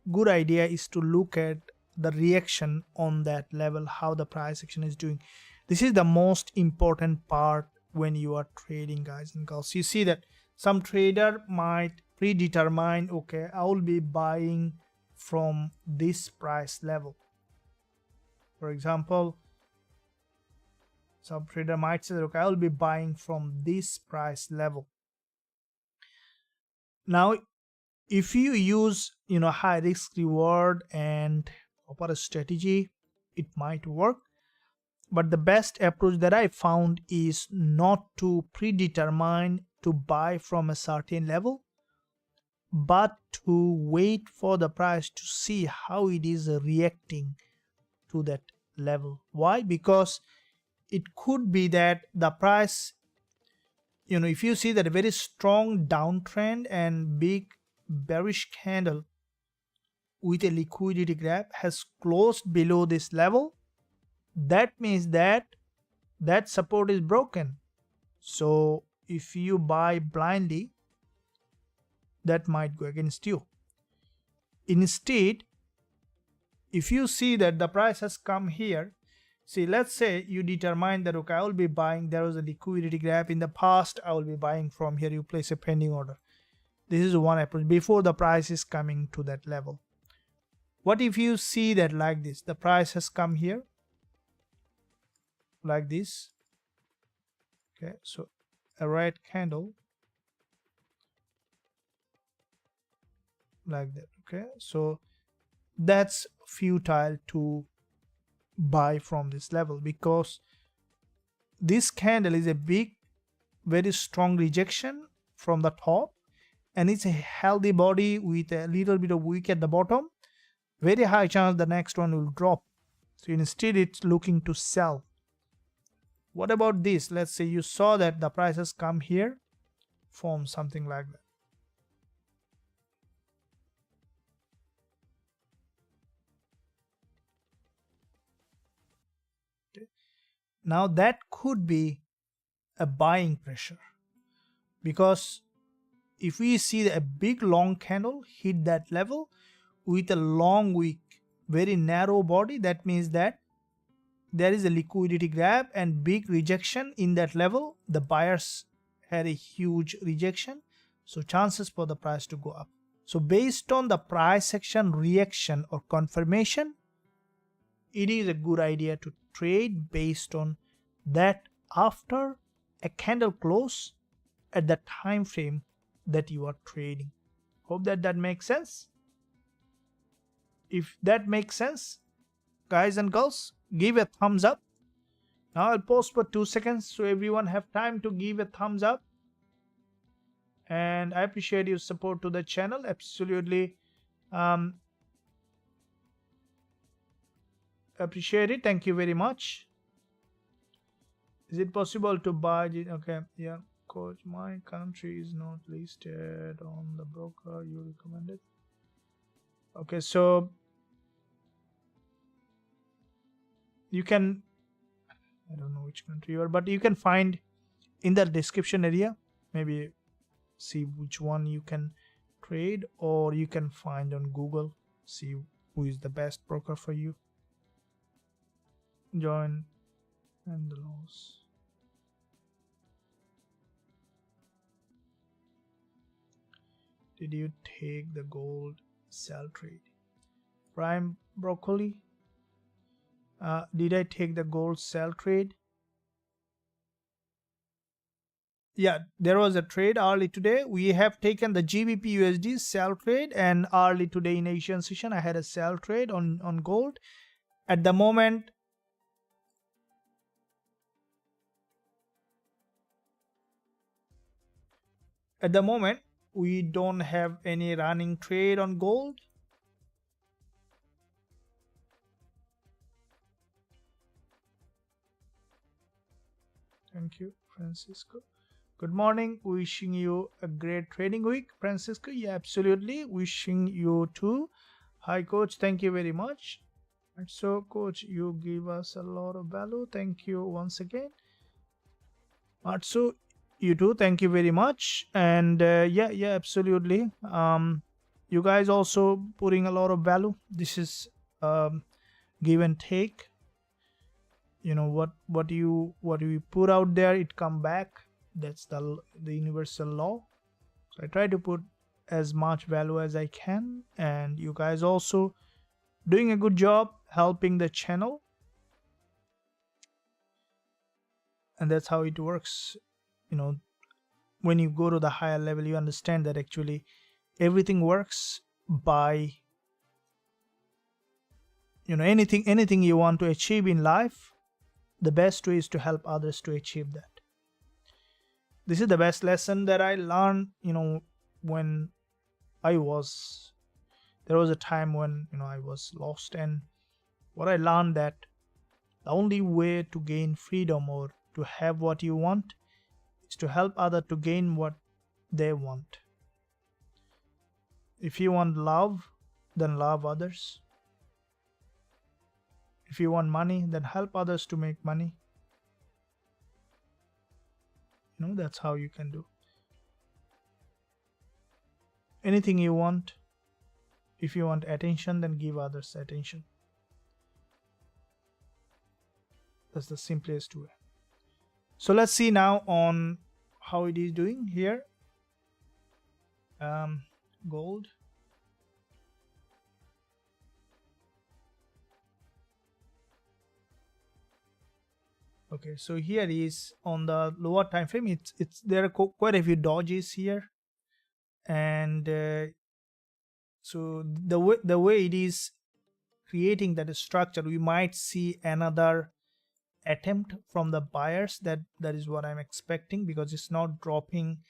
Speaker 1: good idea is to look at the reaction on that level, how the price action is doing. This is the most important part when you are trading, guys and girls. You see that some trader might predetermine, okay, I will be buying from this price level. For example, some trader might say, okay, I will be buying from this price level. Now, if you use high risk reward and proper strategy, it might work. But the best approach that I found is not to predetermine to buy from a certain level, but to wait for the price to see how it is reacting to that level. Why? Because it could be that the price, if you see that a very strong downtrend and big bearish candle with a liquidity gap has closed below this level, that means that support is broken. So if you buy blindly, that might go against you. Instead, if you see that the price has come here, see, let's say you determine that, okay, I will be buying, there was a liquidity gap in the past, I will be buying from here, you place a pending order. This is one approach before the price is coming to that level. What if you see that like this, the price has come here like this, okay, so a red candle like that, okay, so that's futile to buy from this level, because this candle is a big, very strong rejection from the top, and it's a healthy body with a little bit of wick at the bottom. Very high chance the next one will drop. So instead it's looking to sell. What about this? Let's say you saw that the price has come here, form something like that. Now that could be a buying pressure, because if we see a big long candle hit that level with a long wick, very narrow body, that means that there is a liquidity grab and big rejection in that level. The buyers had a huge rejection, so chances for the price to go up. So based on the price action reaction or confirmation, it is a good idea to trade based on that after a candle close at the time frame that you are trading. Hope that makes sense. If that makes sense, guys and girls, give a thumbs up. Now I'll pause for 2 seconds so everyone have time to give a thumbs up. And I appreciate your support to the channel. Absolutely appreciate it. Thank you very much. Is it possible to buy it? Okay, yeah, coach, my country is not listed on the broker you recommended. Okay, so you can, I don't know which country you are, but you can find in the description area, maybe see which one you can trade, or you can find on Google, see who is the best broker for you. Join and the loss. Did you take the gold sell trade? Prime broccoli, did I take the gold sell trade? Yeah, there was a trade early today. We have taken the GBP USD sell trade, and early today in Asian session I had a sell trade on gold. At the moment, we don't have any running trade on gold. Thank you, Francisco. Good morning. Wishing you a great trading week, Francisco. Yeah, absolutely. Wishing you too. Hi, coach. Thank you very much. And so, coach, you give us a lot of value. Thank you once again. So you too. Thank you very much. And yeah, absolutely. You guys also putting a lot of value. This is give and take. You know what you put out there, it come back. That's the universal law. So I try to put as much value as I can, and you guys also doing a good job helping the channel, and that's how it works. You know, when you go to the higher level, you understand that actually everything works by, you know, anything you want to achieve in life, the best way is to help others to achieve that. This is the best lesson that I learned, you know, when there was a time when, you know, I was lost, and what I learned that the only way to gain freedom or to have what you want is to help others to gain what they want. If you want love, then love others. If you want money, then help others to make money. You know, that's how you can do. Anything you want. If you want attention, then give others attention. That's the simplest way. So let's see now on how it is doing here. Gold. Okay, so here is on the lower time frame. It's there are quite a few dodges here, and so the way it is creating that structure, we might see another attempt from the buyers. That is what I'm expecting, because it's not dropping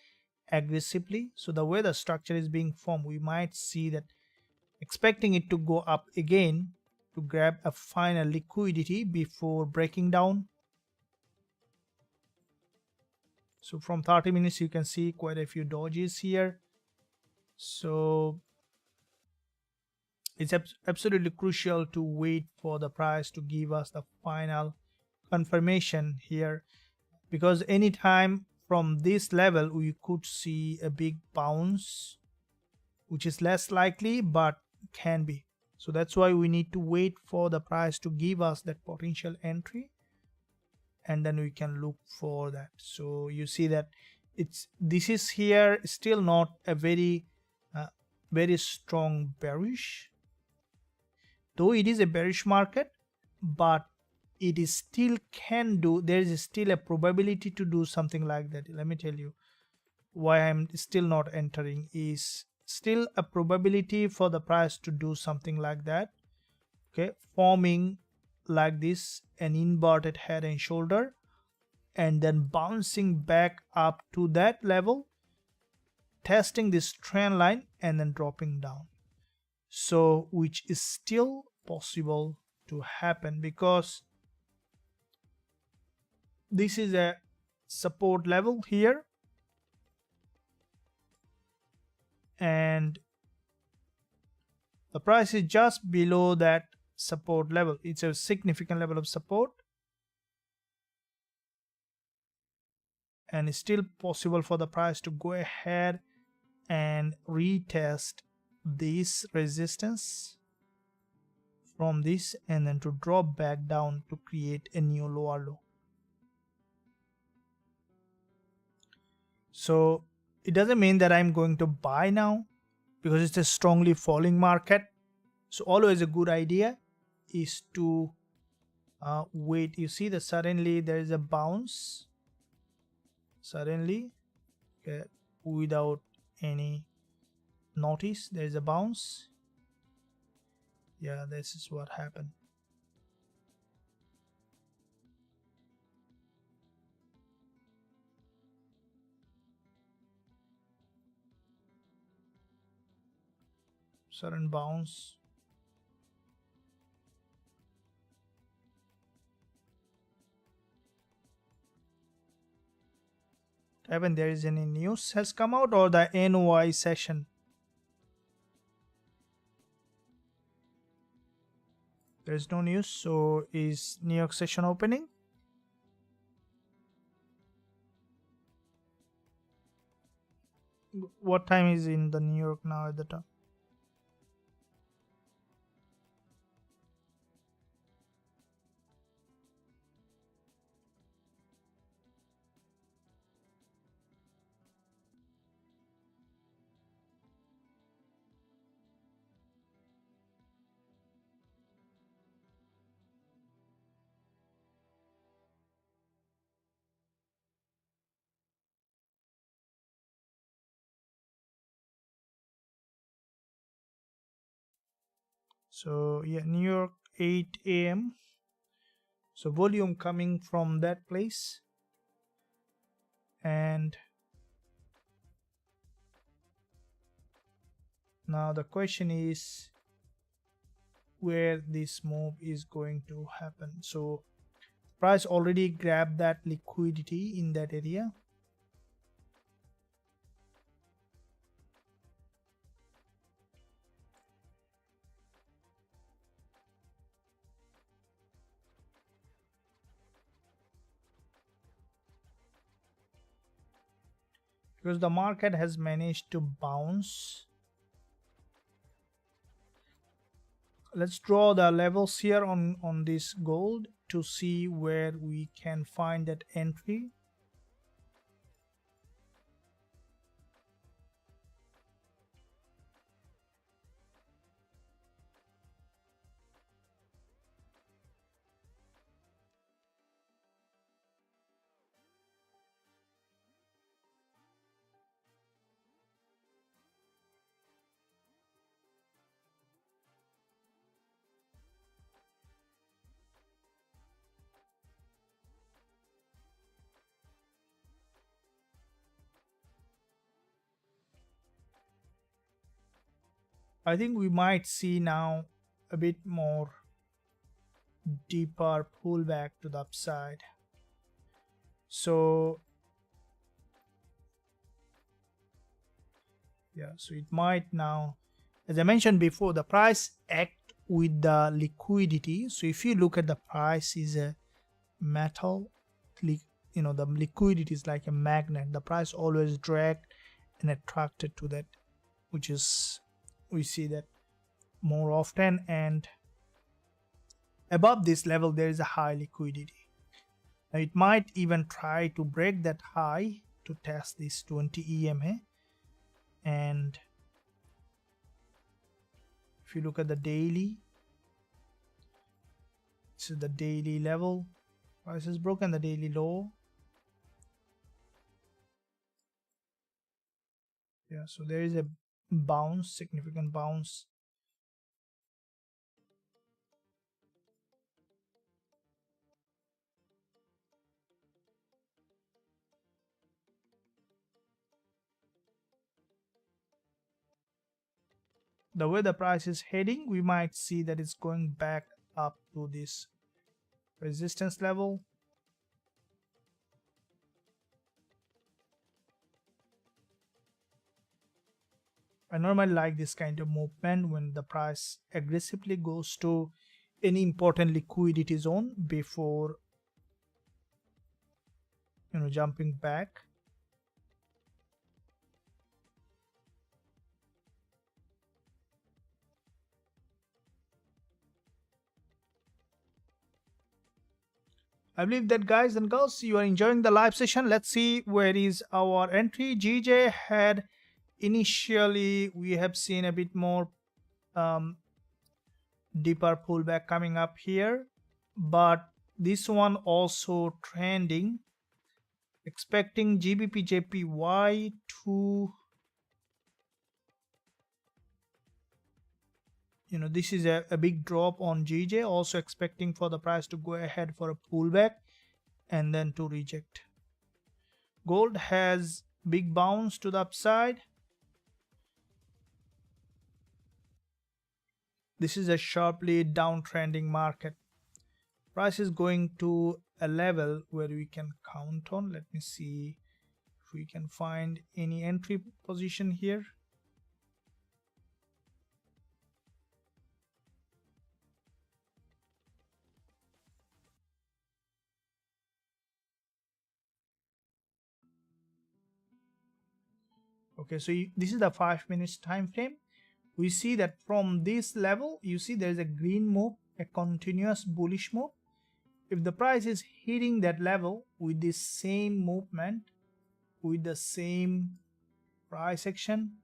Speaker 1: aggressively. So the way the structure is being formed, we might see that, expecting it to go up again to grab a final liquidity before breaking down. So from 30 minutes, you can see quite a few dodges here. So it's absolutely crucial to wait for the price to give us the final confirmation here, because anytime from this level we could see a big bounce, which is less likely but can be. So that's why we need to wait for the price to give us that potential entry, and then we can look for that. So you see that this is here still not a very very strong bearish, though it is a bearish market, but it is still can do, there is still a probability to do something like that. Let me tell you why I'm still not entering. Is still a probability for the price to do something like that, okay, forming like this an inverted head and shoulder, and then bouncing back up to that level, testing this trend line, and then dropping down. So which is still possible to happen, because this is a support level here, and the price is just below that support level. It's a significant level of support, and it's still possible for the price to go ahead and retest this resistance from this, and then to drop back down to create a new lower low. So it doesn't mean that I'm going to buy now, because it's a strongly falling market. So always a good idea is to wait. You see that suddenly there is a bounce, suddenly, okay, without any notice there is a bounce. Yeah, this is what happened. Sudden bounce. Even there is any news has come out, or the NY session? There is no news. So is New York session opening? What time is in the New York now at the time? So yeah, New York 8 a.m. So volume coming from that place, and now the question is where this move is going to happen. So price already grabbed that liquidity in that area. Because the market has managed to bounce. Let's draw the levels here on this gold to see where we can find that entry. I think we might see now a bit more deeper pullback to the upside. So yeah, so it might now, as I mentioned before, the price act with the liquidity. So if you look at the price is metal, the liquidity is like a magnet. The price always dragged and attracted to that, which is, we see that more often. And above this level there is a high liquidity. Now it might even try to break that high to test this 20 EMA. And if you look at the daily, this is the daily level. Price has broken the daily low. Yeah, so there is a bounce, significant bounce. The way the price is heading, we might see that it's going back up to this resistance level. I normally like this kind of movement when the price aggressively goes to any important liquidity zone before jumping back. I believe that, guys and girls, you are enjoying the live session. Let's see where is our entry. GJ had initially, we have seen a bit more deeper pullback coming up here, but this one also trending, expecting GBPJPY to, this is a big drop on GJ, also expecting for the price to go ahead for a pullback and then to reject. Gold has big bounce to the upside. This is a sharply downtrending market. Price is going to a level where we can count on. Let me see if we can find any entry position here. Okay, so this is the 5 minutes time frame. We see that from this level, you see there is a green move, a continuous bullish move. If the price is hitting that level with this same movement, with the same price action,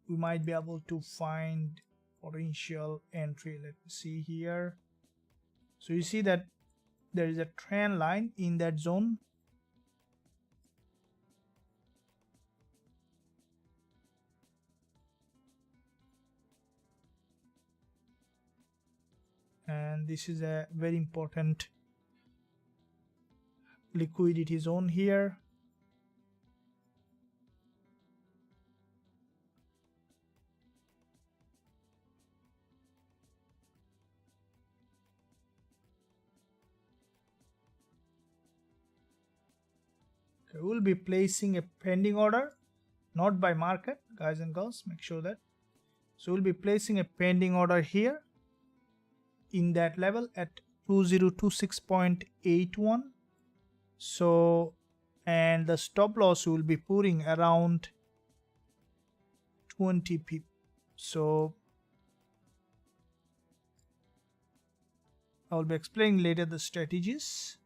Speaker 1: we might be able to find potential entry. Let me see here. So you see that there is a trend line in that zone. And this is a very important liquidity zone here. Okay, we'll be placing a pending order, not by market, guys and girls, make sure that. So we'll be placing a pending order here in that level at 2026.81. So, and the stop loss will be putting around 20 pip. So I'll be explaining later the strategies.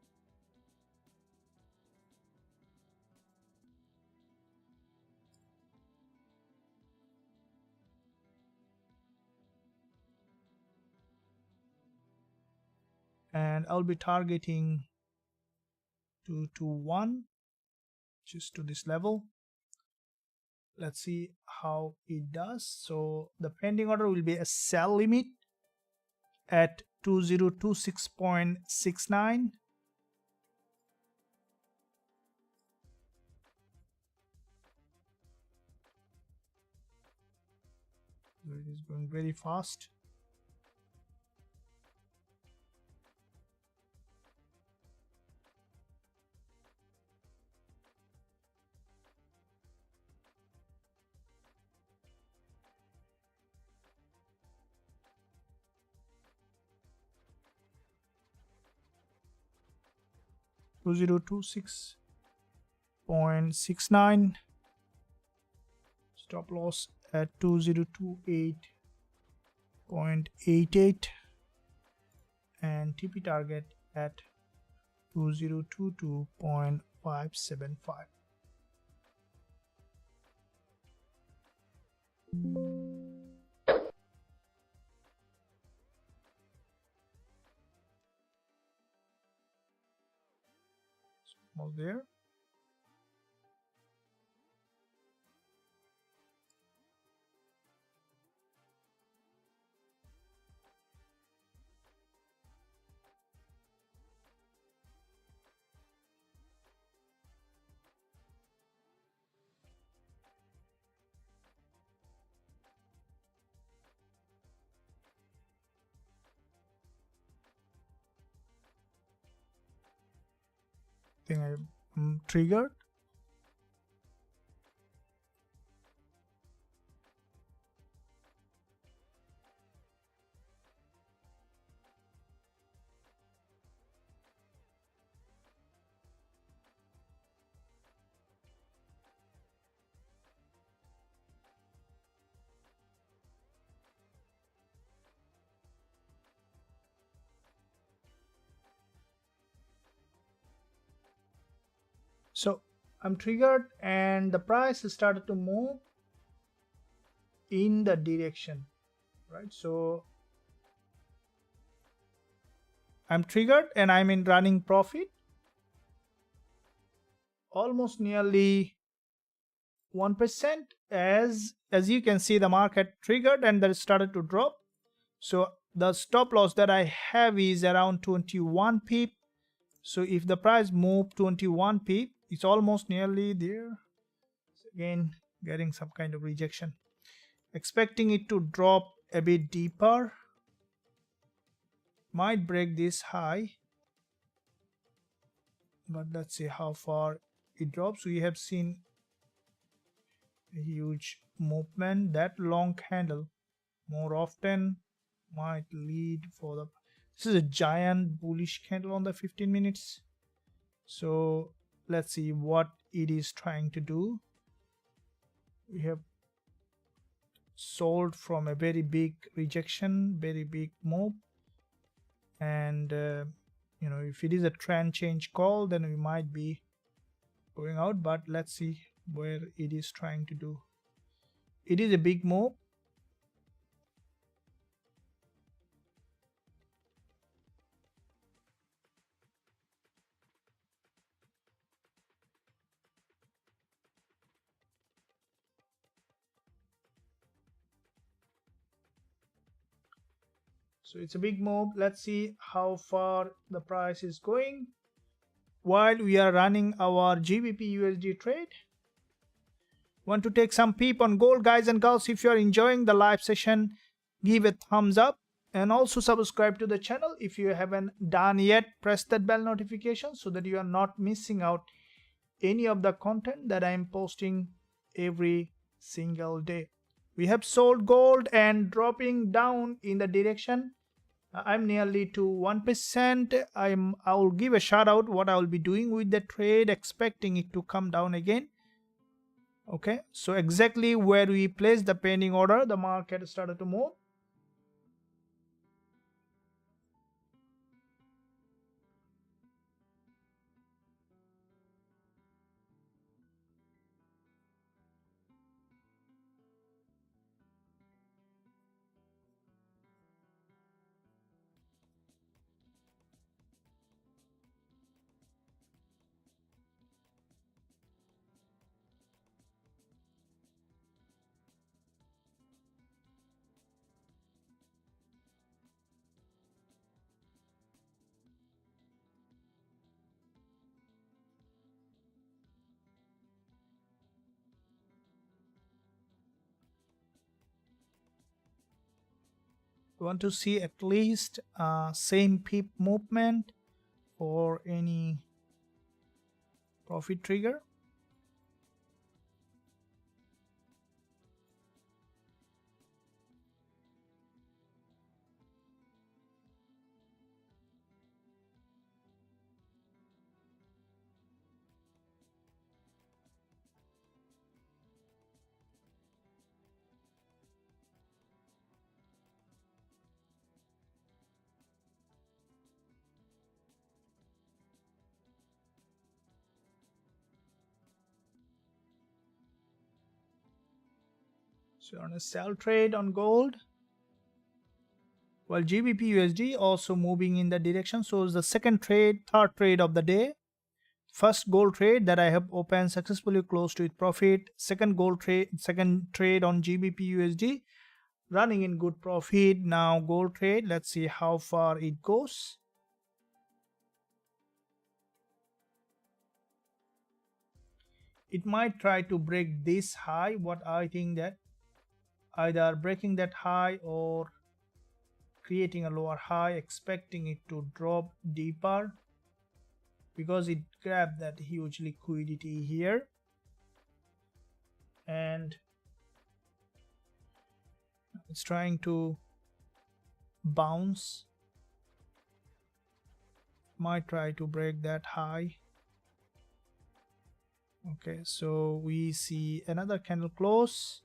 Speaker 1: And I'll be targeting 221 just to this level. Let's see how it does. So the pending order will be a sell limit at 2026.69. It is going very fast. 2026.69, stop loss at 2028.88, and TP target at 2022.575. Almost there. I think I'm triggered. So I'm triggered and the price started to move in the direction, right? So I'm triggered and I'm in running profit, almost nearly 1%. As you can see, the market triggered and then started to drop. So the stop loss that I have is around 21 pip. So if the price moved 21 pip, it's almost nearly there. Again, getting some kind of rejection. Expecting it to drop a bit deeper. Might break this high. But let's see how far it drops. We have seen a huge movement. That long candle more often might lead for the... This is a giant bullish candle on the 15 minutes. So let's see what it is trying to do. We have sold from a very big rejection, very big move, and you know, if it is a trend change call, then we might be going out. But let's see where it is trying to do. It is a big move. So it's a big move. Let's see how far the price is going while we are running our Gbp USD trade. Want to take some peep on gold, guys and girls? If you are enjoying the live session, give a thumbs up and also subscribe to the channel if you haven't done yet. Press that bell notification so that you are not missing out any of the content that I am posting every single day. We have sold gold and dropping down in the direction. I'm nearly to 1%. I will give a shout out what I will be doing with the trade, expecting it to come down again. Okay, so exactly where we placed the pending order, the market started to move. We want to see at least same peep movement for any profit trigger. So on a sell trade on gold, while GBPUSD also moving in that direction. So it's the second trade, third trade of the day. First gold trade that I have opened successfully, closed with profit. Second trade on GBPUSD, running in good profit. Now gold trade, let's see how far it goes. It might try to break this high. What I think that either breaking that high or creating a lower high, expecting it to drop deeper because it grabbed that huge liquidity here, and it's trying to bounce. Might try to break that high. Okay, so we see another candle close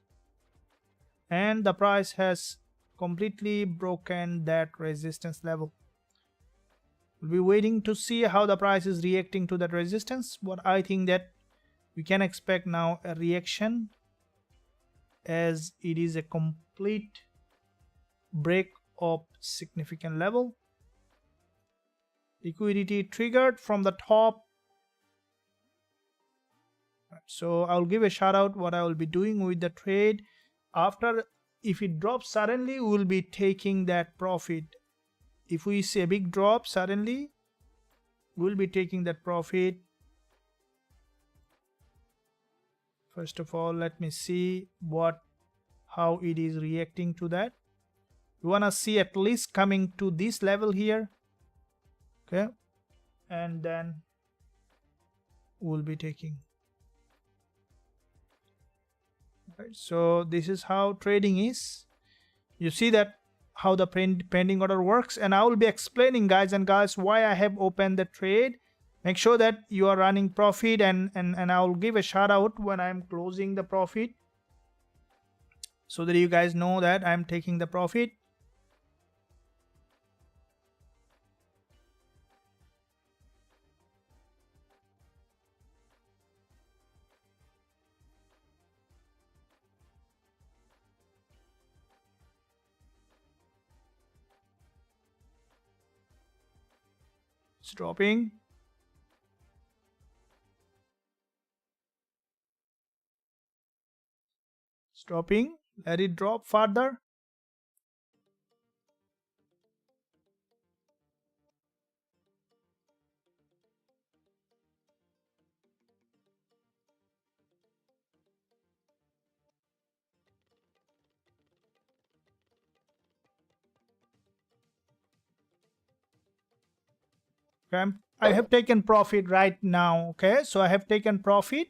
Speaker 1: and the price has completely broken that resistance level. We'll be waiting to see how the price is reacting to that resistance. What I think that we can expect now a reaction, as it is a complete break of significant level. Liquidity triggered from the top. So I'll give a shout out what I will be doing with the trade. After, if it drops suddenly, we will be taking that profit. If we see a big drop suddenly, we'll be taking that profit. First of all, let me see how it is reacting to that. We want to see at least coming to this level here. Okay, and then we'll be taking. Right, so this is how trading is. You see that how the pending order works, and I will be explaining, guys and girls, why I have opened the trade. Make sure that you are running profit, and I will give a shout out when I'm closing the profit, so that you guys know that I'm taking the profit. It's dropping. It's dropping. Let it drop further. Okay, I have taken profit right now. Okay, so I have taken profit.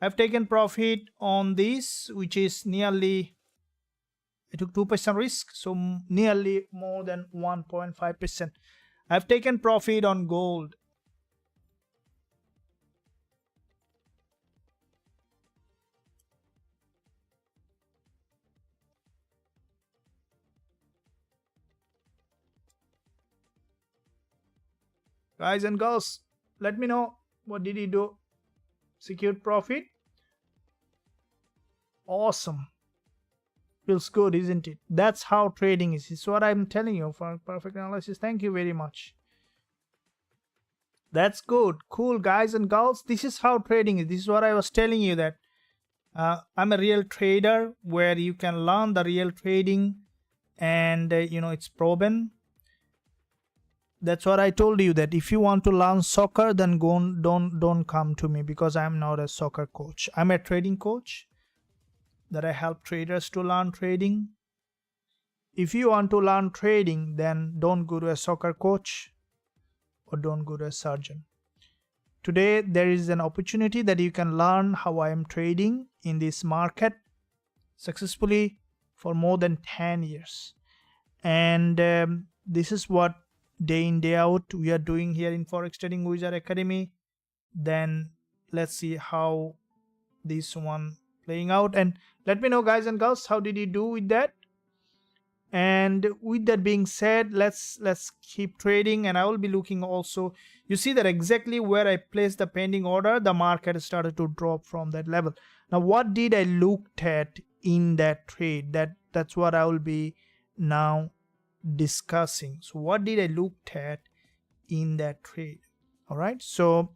Speaker 1: I've taken profit on this, which is nearly, I took 2% risk, so nearly more than 1.5%. I've taken profit on gold. Guys and girls, let me know, what did he do? Secured profit. Awesome. Feels good, isn't it? That's how trading is. It's what I'm telling you for perfect analysis. Thank you very much. That's good. Cool, guys and girls. This is how trading is. This is what I was telling you, that I'm a real trader, where you can learn the real trading, and it's proven. That's what I told you, that if you want to learn soccer, then don't come to me, because I'm not a soccer coach. I'm a trading coach, that I help traders to learn trading. If you want to learn trading, then don't go to a soccer coach or don't go to a surgeon. Today there is an opportunity that you can learn how I am trading in this market successfully for more than 10 years. And this is what day in day out we are doing here in Forex Trading Wizard Academy. Then let's see how this one playing out, and let me know, guys and girls, how did you do with that. And with that being said, let's keep trading, and I will be looking also. You see that exactly where I placed the pending order, the market started to drop from that level. Now what did I looked at in that trade. That's what I will be now discussing. So what did I looked at in that trade? All right, so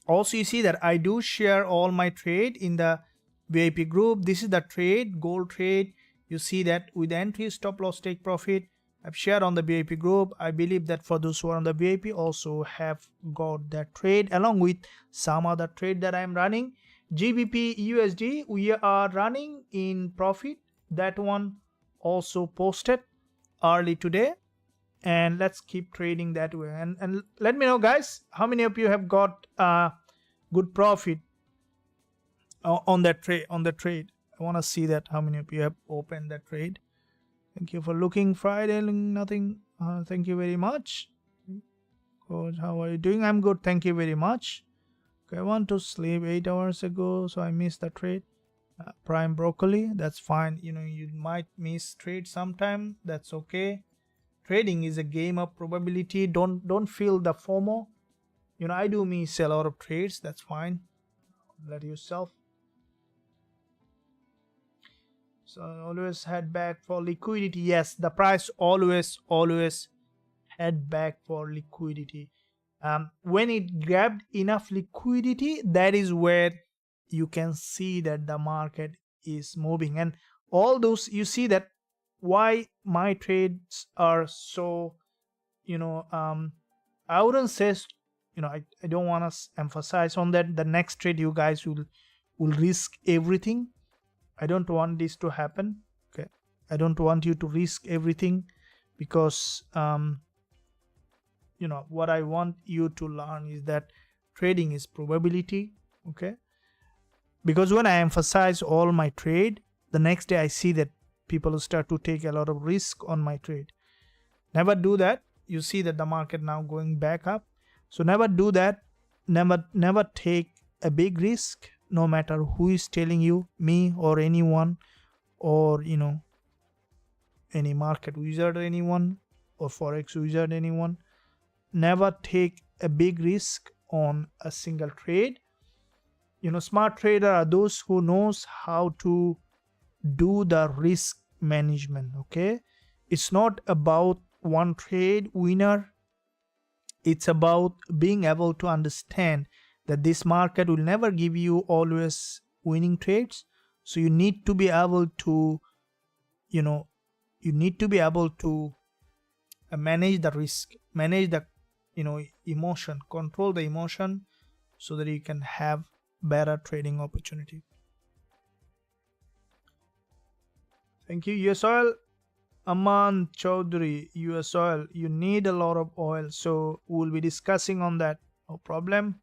Speaker 1: also you see that I do share all my trade in the VIP group. This is the trade, gold trade. You see that with entry, stop loss, take profit, I've shared on the VIP group. I believe that for those who are on the VIP also have got that trade along with some other trade that I'm running. GBP USD, we are running in profit. That one also posted early today, and let's keep trading that way. And let me know, guys, how many of you have got good profit on that trade. I want to see that how many of you have opened that trade. Thank you for looking. Friday, nothing. Thank you very much. Good. How are you doing? I'm good. Thank you very much. Okay, I want to sleep 8 hours ago, so I missed the trade. Prime broccoli. That's fine. You know, you might miss trade sometime. That's okay. Trading is a game of probability. Don't feel the FOMO. You know, I do miss a lot of trades. That's fine. Let yourself. So always head back for liquidity. Yes, the price always head back for liquidity. When it grabbed enough liquidity, that is where you can see that the market is moving. And all those, you see that why my trades are so, you know, I wouldn't say, you know, I don't want to emphasize on that. The next trade you guys will risk everything. I don't want this to happen. Okay, I don't want you to risk everything, because you know, what I want you to learn is that trading is probability. Okay, because when I emphasize all my trade, the next day I see that people start to take a lot of risk on my trade. Never do that. You see that the market now going back up, so never do that. Never take a big risk, no matter who is telling you, me or anyone, or you know, any market wizard or anyone, or forex wizard anyone. Never take a big risk on a single trade. You know, smart trader are those who knows how to do the risk management. Okay, it's not about one trade winner. It's about being able to understand that this market will never give you always winning trades. So you need to be able to, you know, manage the risk, manage the, you know, emotion, control the emotion, so that you can have better trading opportunity. Thank you. US oil, Aman Chaudhary. US oil, you need a lot of oil, so we'll be discussing on that. No problem.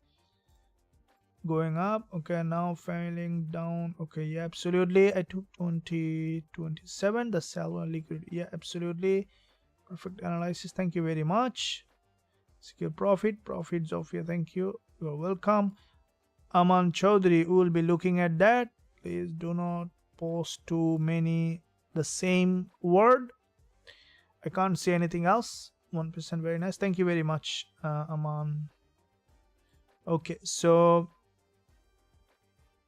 Speaker 1: Going up. Okay, now falling down. Okay, yeah, absolutely. I took 2027, the sell liquid. Yeah, absolutely. Perfect analysis. Thank you very much. Secure profit, Zofia. Thank you. You're welcome. Aman Chaudhary, we will be looking at that. Please do not post too many the same word. I can't say anything else. 1%, very nice. Thank you very much, Aman. Okay, so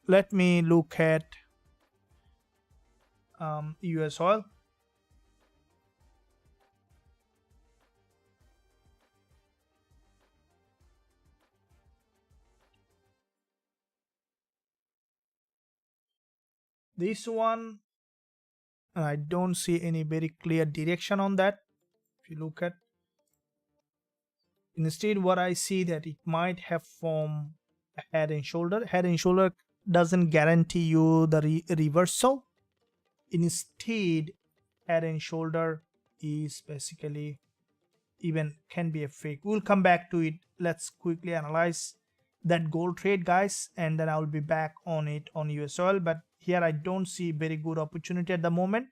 Speaker 1: let me look at US oil. This one, I don't see any very clear direction on that. If you look at, instead what I see that it might have formed a head and shoulder. Head and shoulder doesn't guarantee you the reversal. Instead, head and shoulder is basically even can be a fake. We'll come back to it. Let's quickly analyze that gold trade, guys, and then I'll be back on it on US oil. But here I don't see very good opportunity at the moment.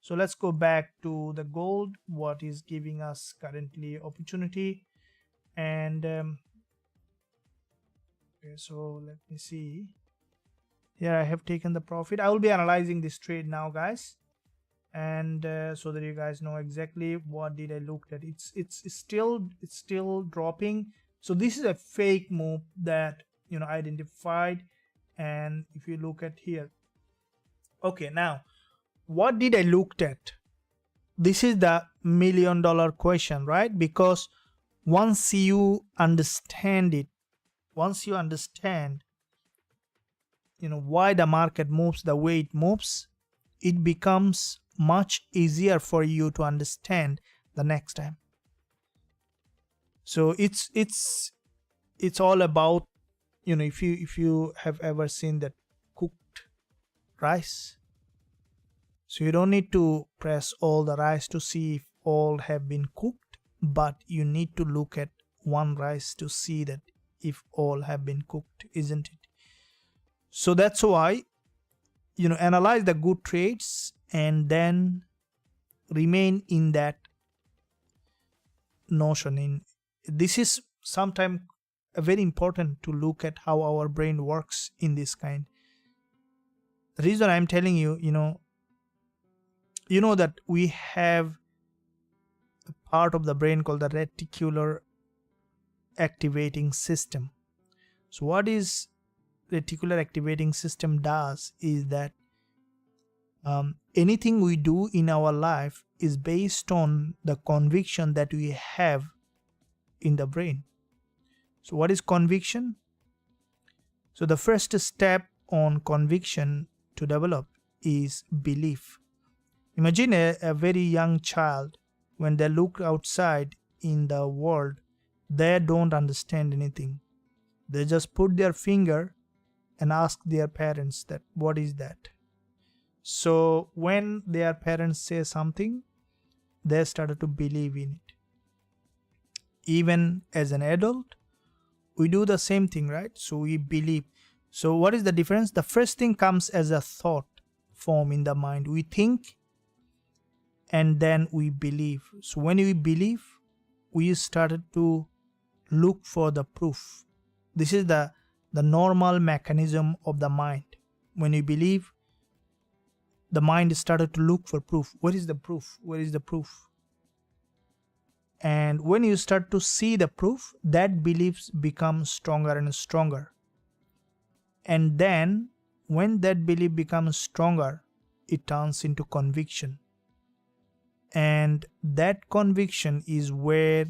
Speaker 1: So let's go back to the gold, what is giving us currently opportunity. And okay, so let me see. Here I have taken the profit. I will be analyzing this trade now, guys, and so that you guys know exactly what did I look at. It's still dropping. So this is a fake move that, you know, identified. And if you look at here, Okay, now what did I looked at? This is the $1,000,000 question, right? Because once you understand it, once you understand, why the market moves the way it moves, it becomes much easier for you to understand the next time. So it's all about, if you have ever seen that cooked rice, so you don't need to press all the rice to see if all have been cooked, but you need to look at one rice to see that if all have been cooked, isn't it? So that's why, analyze the good trades and then remain in that notion. This is sometimes very important to look at how our brain works in this kind. The reason I'm telling you, that we have a part of the brain called the reticular activating system. So what is reticular activating system does is that anything we do in our life is based on the conviction that we have in the brain. So what is conviction? So the first step on conviction to develop is belief. Imagine a very young child, when they look outside in the world, they don't understand anything. They just put their finger and ask their parents that what is that. So when their parents say something, they started to believe in it. Even as an adult, we do the same thing, right? So we believe. So what is the difference? The first thing comes as a thought form in the mind. We think and then we believe. So when we believe, we started to look for the proof. This is the normal mechanism of the mind. When you believe, the mind started to look for proof. Where is the proof? Where is the proof? And when you start to see the proof, that beliefs become stronger and stronger. And then when that belief becomes stronger, it turns into conviction. And that conviction is where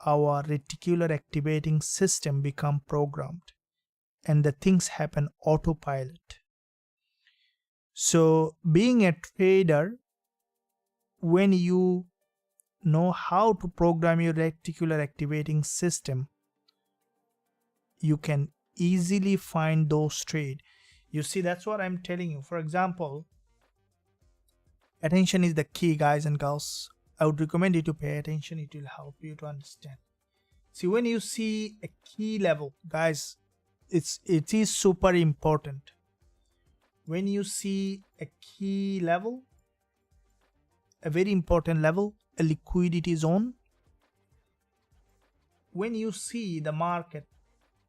Speaker 1: our reticular activating system become programmed and the things happen autopilot. So being a trader, when you know how to program your reticular activating system, you can easily find those trades. You see, that's what I'm telling you. For example, attention is the key, guys and girls. I would recommend you to pay attention. It will help you to understand. See, when you see a key level, guys, it is super important. When you see a key level, a very important level, a liquidity zone, when you see the market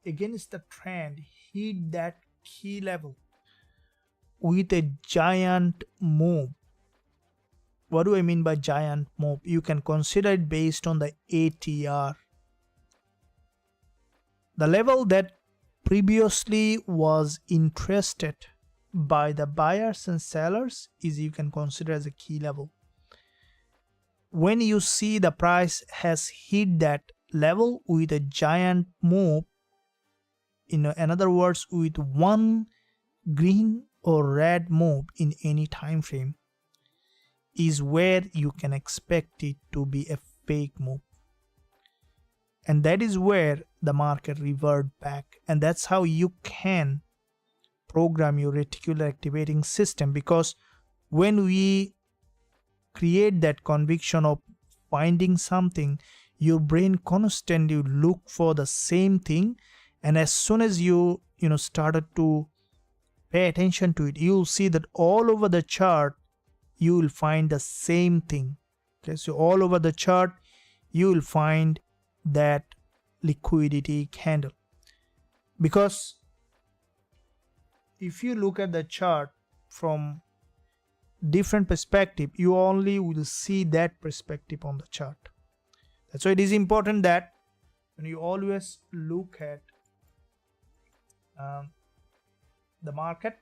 Speaker 1: against the trend hit that key level with a giant move. What do I mean by giant move? You can consider it based on the ATR. The level that previously was interested by the buyers and sellers is, you can consider as a key level. When you see the price has hit that level with a giant move, in other words, with one green or red move in any time frame, is where you can expect it to be a fake move. And that is where the market revert back. And that's how you can program your reticular activating system, because when we create that conviction of finding something, your brain constantly look for the same thing, and as soon as you started to pay attention to it, you'll see that all over the chart you will find the same thing. Okay, so all over the chart you will find that liquidity candle, because if you look at the chart from different perspective, you only will see that perspective on the chart. That's why it is important that when you always look at the market,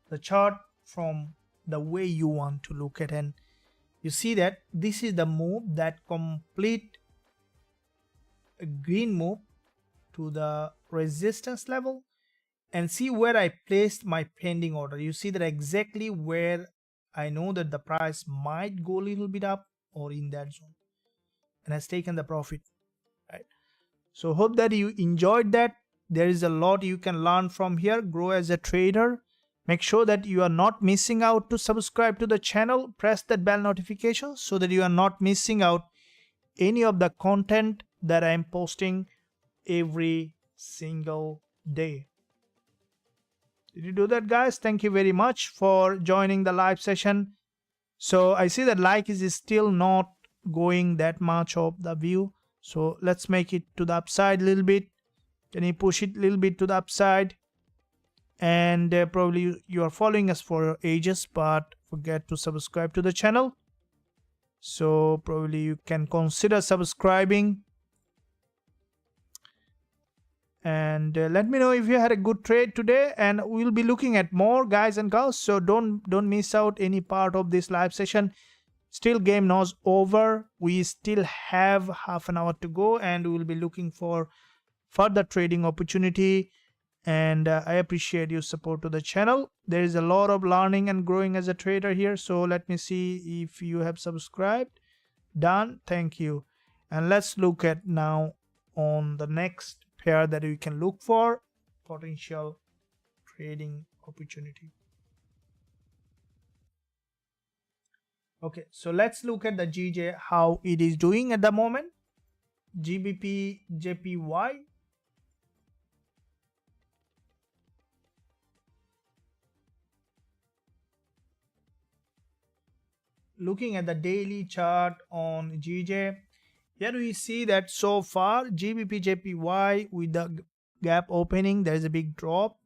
Speaker 1: the chart from the way you want to look at. And you see that this is the move, that complete green move to the resistance level, and see where I placed my pending order. You see that exactly where I know that the price might go a little bit up or in that zone, and has taken the profit, right? So hope that you enjoyed that. There is a lot you can learn from here, grow as a trader. Make sure that you are not missing out to subscribe to the channel. Press that bell notification so that you are not missing out any of the content that I am posting every single day. Did you do that, guys? Thank you very much for joining the live session. So I see that like is still not going that much of the view. So let's make it to the upside a little bit. Can you push it a little bit to the upside? And probably you are following us for ages, but forget to subscribe to the channel. So probably you can consider subscribing. And let me know if you had a good trade today, and we'll be looking at more, guys and girls. So don't miss out any part of this live session. Still game not over. We still have half an hour to go, and we'll be looking for further trading opportunity. And I appreciate your support to the channel. There is a lot of learning and growing as a trader here. So let me see if you have subscribed. Done. Thank you. And let's look at now on the next pair that we can look for potential trading opportunity. Okay, so let's look at the GJ, how it is doing at the moment. Gbpusd. Looking at the daily chart on GJ, here we see that so far Gbpusd with the gap opening, there is a big drop,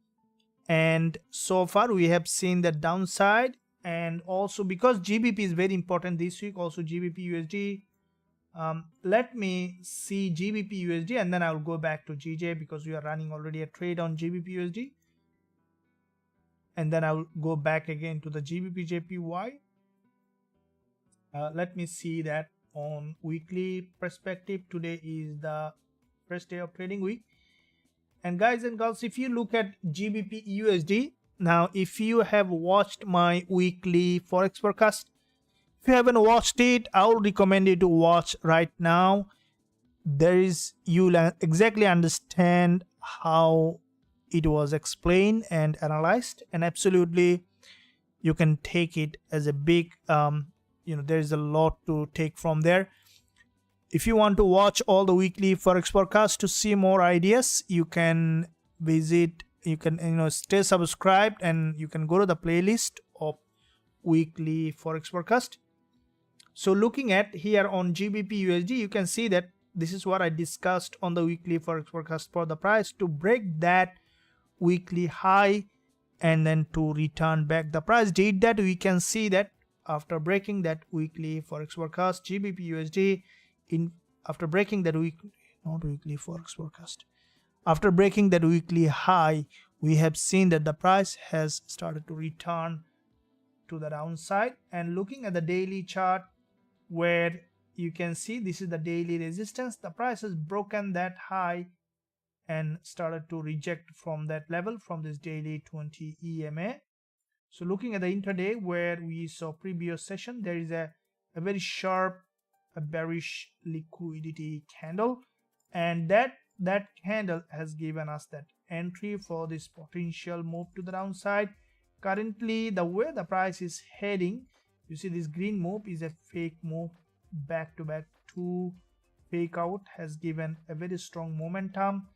Speaker 1: and so far we have seen the downside. And also because GBP is very important this week, also Gbpusd. Let me see Gbpusd and then I'll go back to GJ because we are running already a trade on Gbpusd, and then I'll go back again to the Gbpujpy. Let me see that on weekly perspective. Today is the first day of trading week. And guys and girls, if you look at Gbpusd, now if you have watched my weekly forex forecast, if you haven't watched it, I would recommend you to watch right now. You'll exactly understand how it was explained and analyzed, and absolutely you can take it as a big there's a lot to take from there. If you want to watch all the weekly forex forecasts to see more ideas, you can visit, you can stay subscribed, and you can go to the playlist of weekly forex forecast. So looking at here on Gbpusd, you can see that this is what I discussed on the weekly forex forecast for the price to break that weekly high and then to return back. The price did that. We can see that after breaking that weekly forex forecast, Gbpusd after breaking that after breaking that weekly high, we have seen that the price has started to return to the downside. And looking at the daily chart, where you can see this is the daily resistance, the price has broken that high and started to reject from that level, from this daily 20 EMA. So looking at the intraday, where we saw previous session, there is a very sharp bearish liquidity candle, and that candle has given us that entry for this potential move to the downside. Currently, the way the price is heading, you see this green move is a fake move, back to back two fake out, has given a very strong momentum.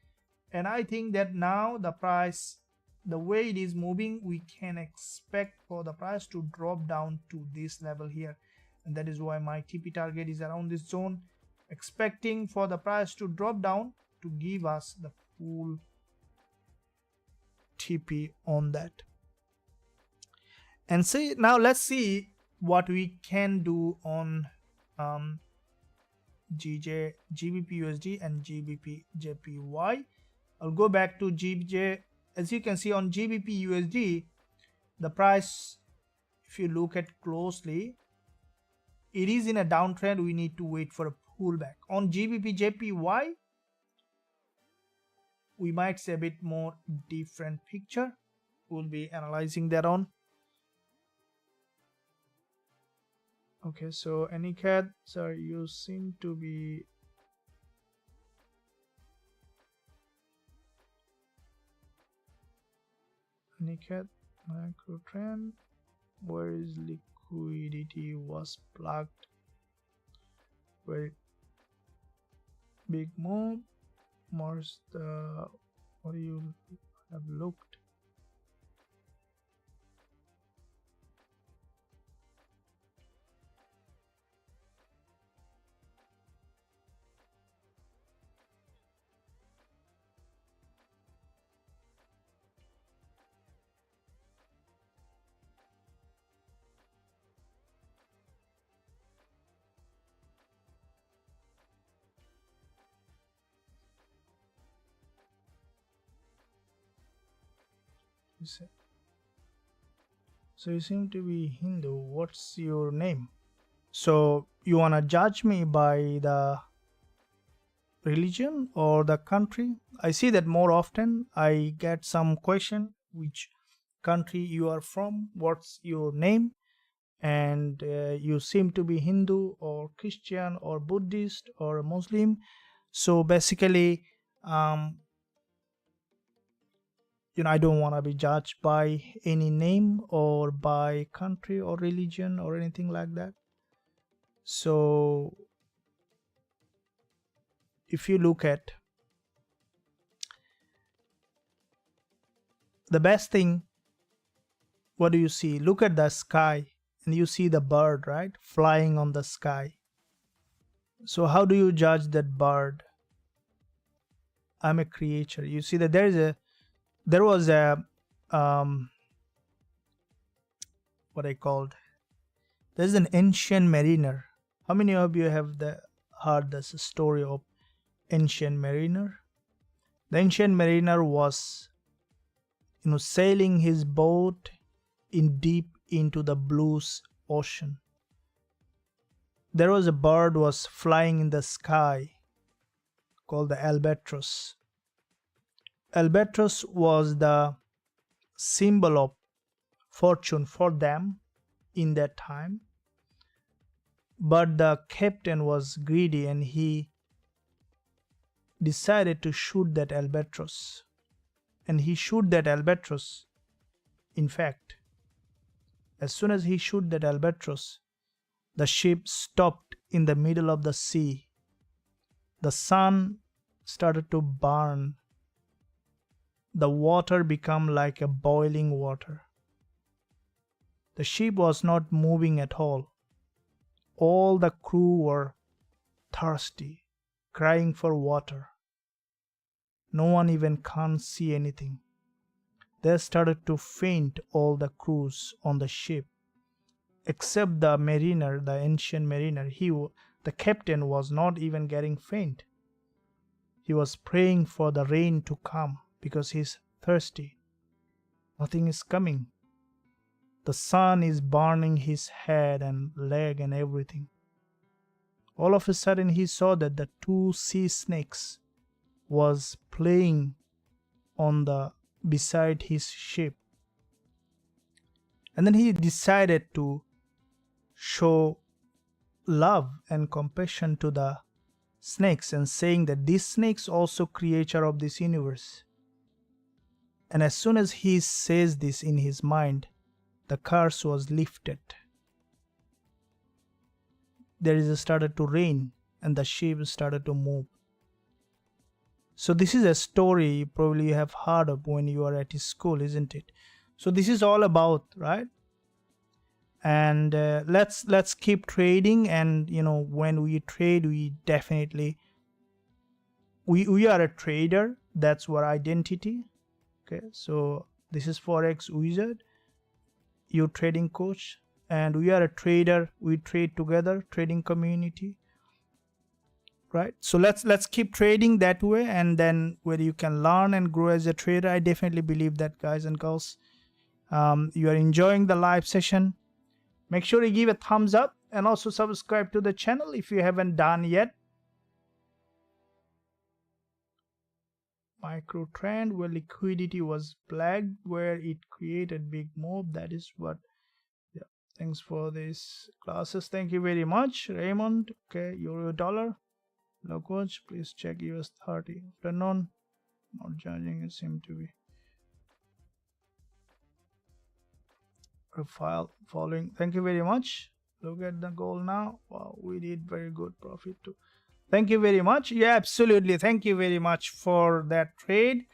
Speaker 1: And I think that now the price, the way it is moving, we can expect for the price to drop down to this level here, and that is why my TP target is around this zone, expecting for the price to drop down to give us the full TP on that. And see, now let's see what we can do on Gbpusd and Gbpujpy. I'll go back to GJ. As you can see on Gbpusd, the price if you look at closely, it is in a downtrend. We need to wait for a pullback. On GBP/JPY, we might see a bit more different picture. We'll be analyzing that on. Okay, so Anycat, sir, you seem to be Anycat macro trend. Where is liquidity was plugged? Very big move. Morse, the what do you have looked? So you seem to be Hindu. What's your name? So you wanna judge me by the religion or the country? I see that more often. I get some question, which country you are from, what's your name, and you seem to be Hindu or Christian or Buddhist or Muslim. So basically, I don't want to be judged by any name or by country or religion or anything like that. So if you look at the best thing, what do you see? Look at the sky and you see the bird, right? Flying on the sky. So how do you judge that bird? I'm a creature. You see that there was a what I called, there's an ancient mariner. How many of you have heard this story of ancient mariner? The ancient mariner was sailing his boat deep into the blue ocean. There was a bird was flying in the sky called the albatross. Albatross was the symbol of fortune for them in that time. But the captain was greedy and he decided to shoot that albatross. And he shot that albatross. In fact, as soon as he shot that albatross, the ship stopped in the middle of the sea. The sun started to burn. The water became like a boiling water. The ship was not moving at all. All the crew were thirsty, crying for water. No one even can't see anything. They started to faint, all the crews on the ship, except the mariner, the ancient mariner. The captain was not even getting faint. He was praying for the rain to come because he's thirsty. Nothing is coming. The sun is burning his head and leg and everything. All of a sudden he saw that the two sea snakes was playing beside his ship. And then he decided to show love and compassion to the snakes and saying that these snakes also creator of this universe. And as soon as he says this in his mind, the curse was lifted. There started to rain and the ship started to move. So this is a story probably you have heard of when you are at school, isn't it? So this is all about, right? And let's keep trading. And when we trade, we definitely we are a trader. That's our identity. Okay, so this is Forex Wizard, your trading coach, and we are a trader. We trade together, trading community, right? So let's keep trading that way, and then where you can learn and grow as a trader. I definitely believe that, guys and girls. You are enjoying the live session. Make sure you give a thumbs up and also subscribe to the channel if you haven't done yet. Micro trend where liquidity was flagged, where it created big move. That is what. Yeah, thanks for these classes. Thank you very much, Raymond. Okay, euro dollar. Look, watch. Please check US30. Afternoon. Not judging, it seemed to be. Profile following. Thank you very much. Look at the goal now. Wow, we did very good profit too. Thank you very much. Yeah, absolutely. Thank you very much for that trade.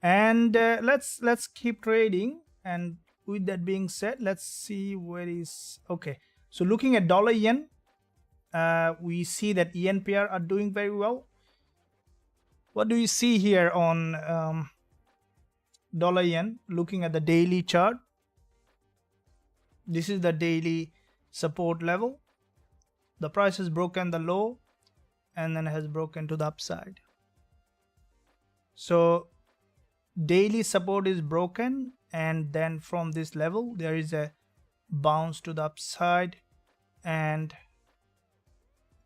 Speaker 1: And let's keep trading. And with that being said, let's see where is. Okay, so looking at dollar yen, we see that yen pair are doing very well. What do you see here on dollar yen? Looking at the daily chart, this is the daily support level. The price has broken the low and then has broken to the upside. So daily support is broken, and then from this level there is a bounce to the upside. And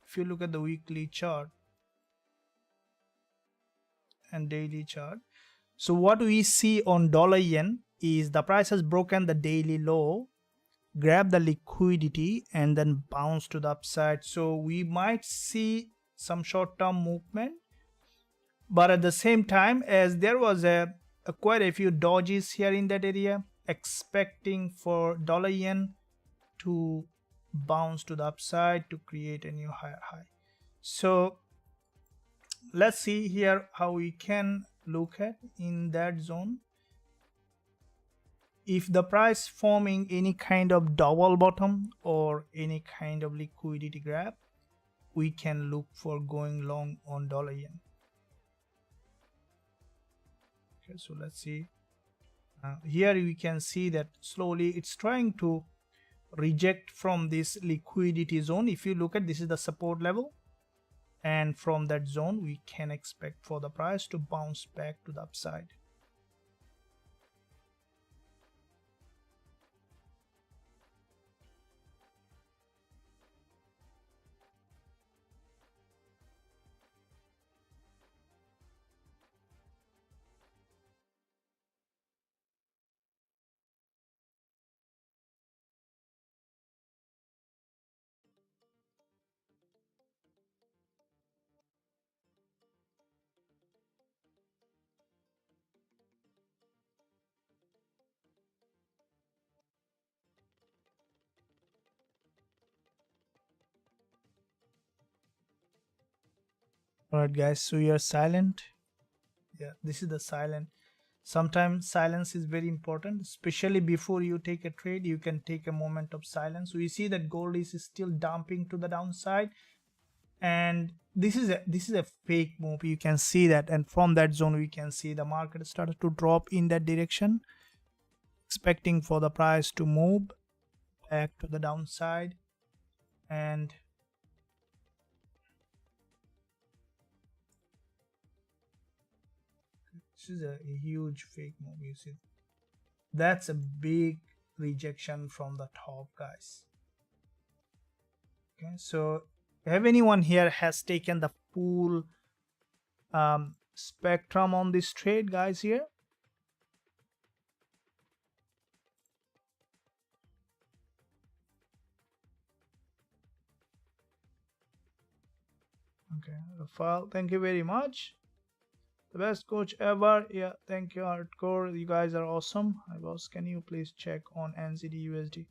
Speaker 1: if you look at the weekly chart and daily chart, so what we see on dollar yen is the price has broken the daily low, grab the liquidity, and then bounce to the upside. So we might see some short-term movement, but at the same time, as there was quite a few dodges here in that area, expecting for dollar yen to bounce to the upside to create a new higher high. So let's see here how we can look at in that zone. If the price forming any kind of double bottom or any kind of liquidity grab, we can look for going long on dollar yen. Okay, so let's see. Here we can see that slowly it's trying to reject from this liquidity zone. If you look at, this is the support level, and from that zone we can expect for the price to bounce back to the upside. Alright guys, so you are silent. Yeah, this is the silent. Sometimes silence is very important, especially before you take a trade. You can take a moment of silence. So you see that gold is still dumping to the downside, and this is a fake move. You can see that, and from that zone we can see the market started to drop in that direction, expecting for the price to move back to the downside. And this is a huge fake move. You see, that's a big rejection from the top, guys. Okay, so have anyone here has taken the full spectrum on this trade, guys? Here, okay, Rafal, thank you very much. The best coach ever. Yeah, thank you, Hardcore. You guys are awesome. Hi boss, can you please check on NZD USD?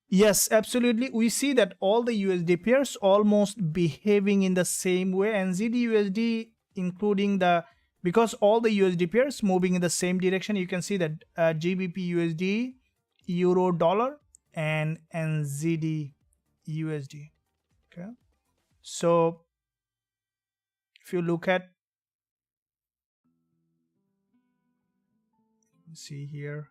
Speaker 1: Yes, absolutely. We see that all the USD pairs almost behaving in the same way. NZD USD, including the, because all the USD pairs moving in the same direction. You can see that GBP USD, Euro dollar, and NZD USD. Okay, so if you look at, see here,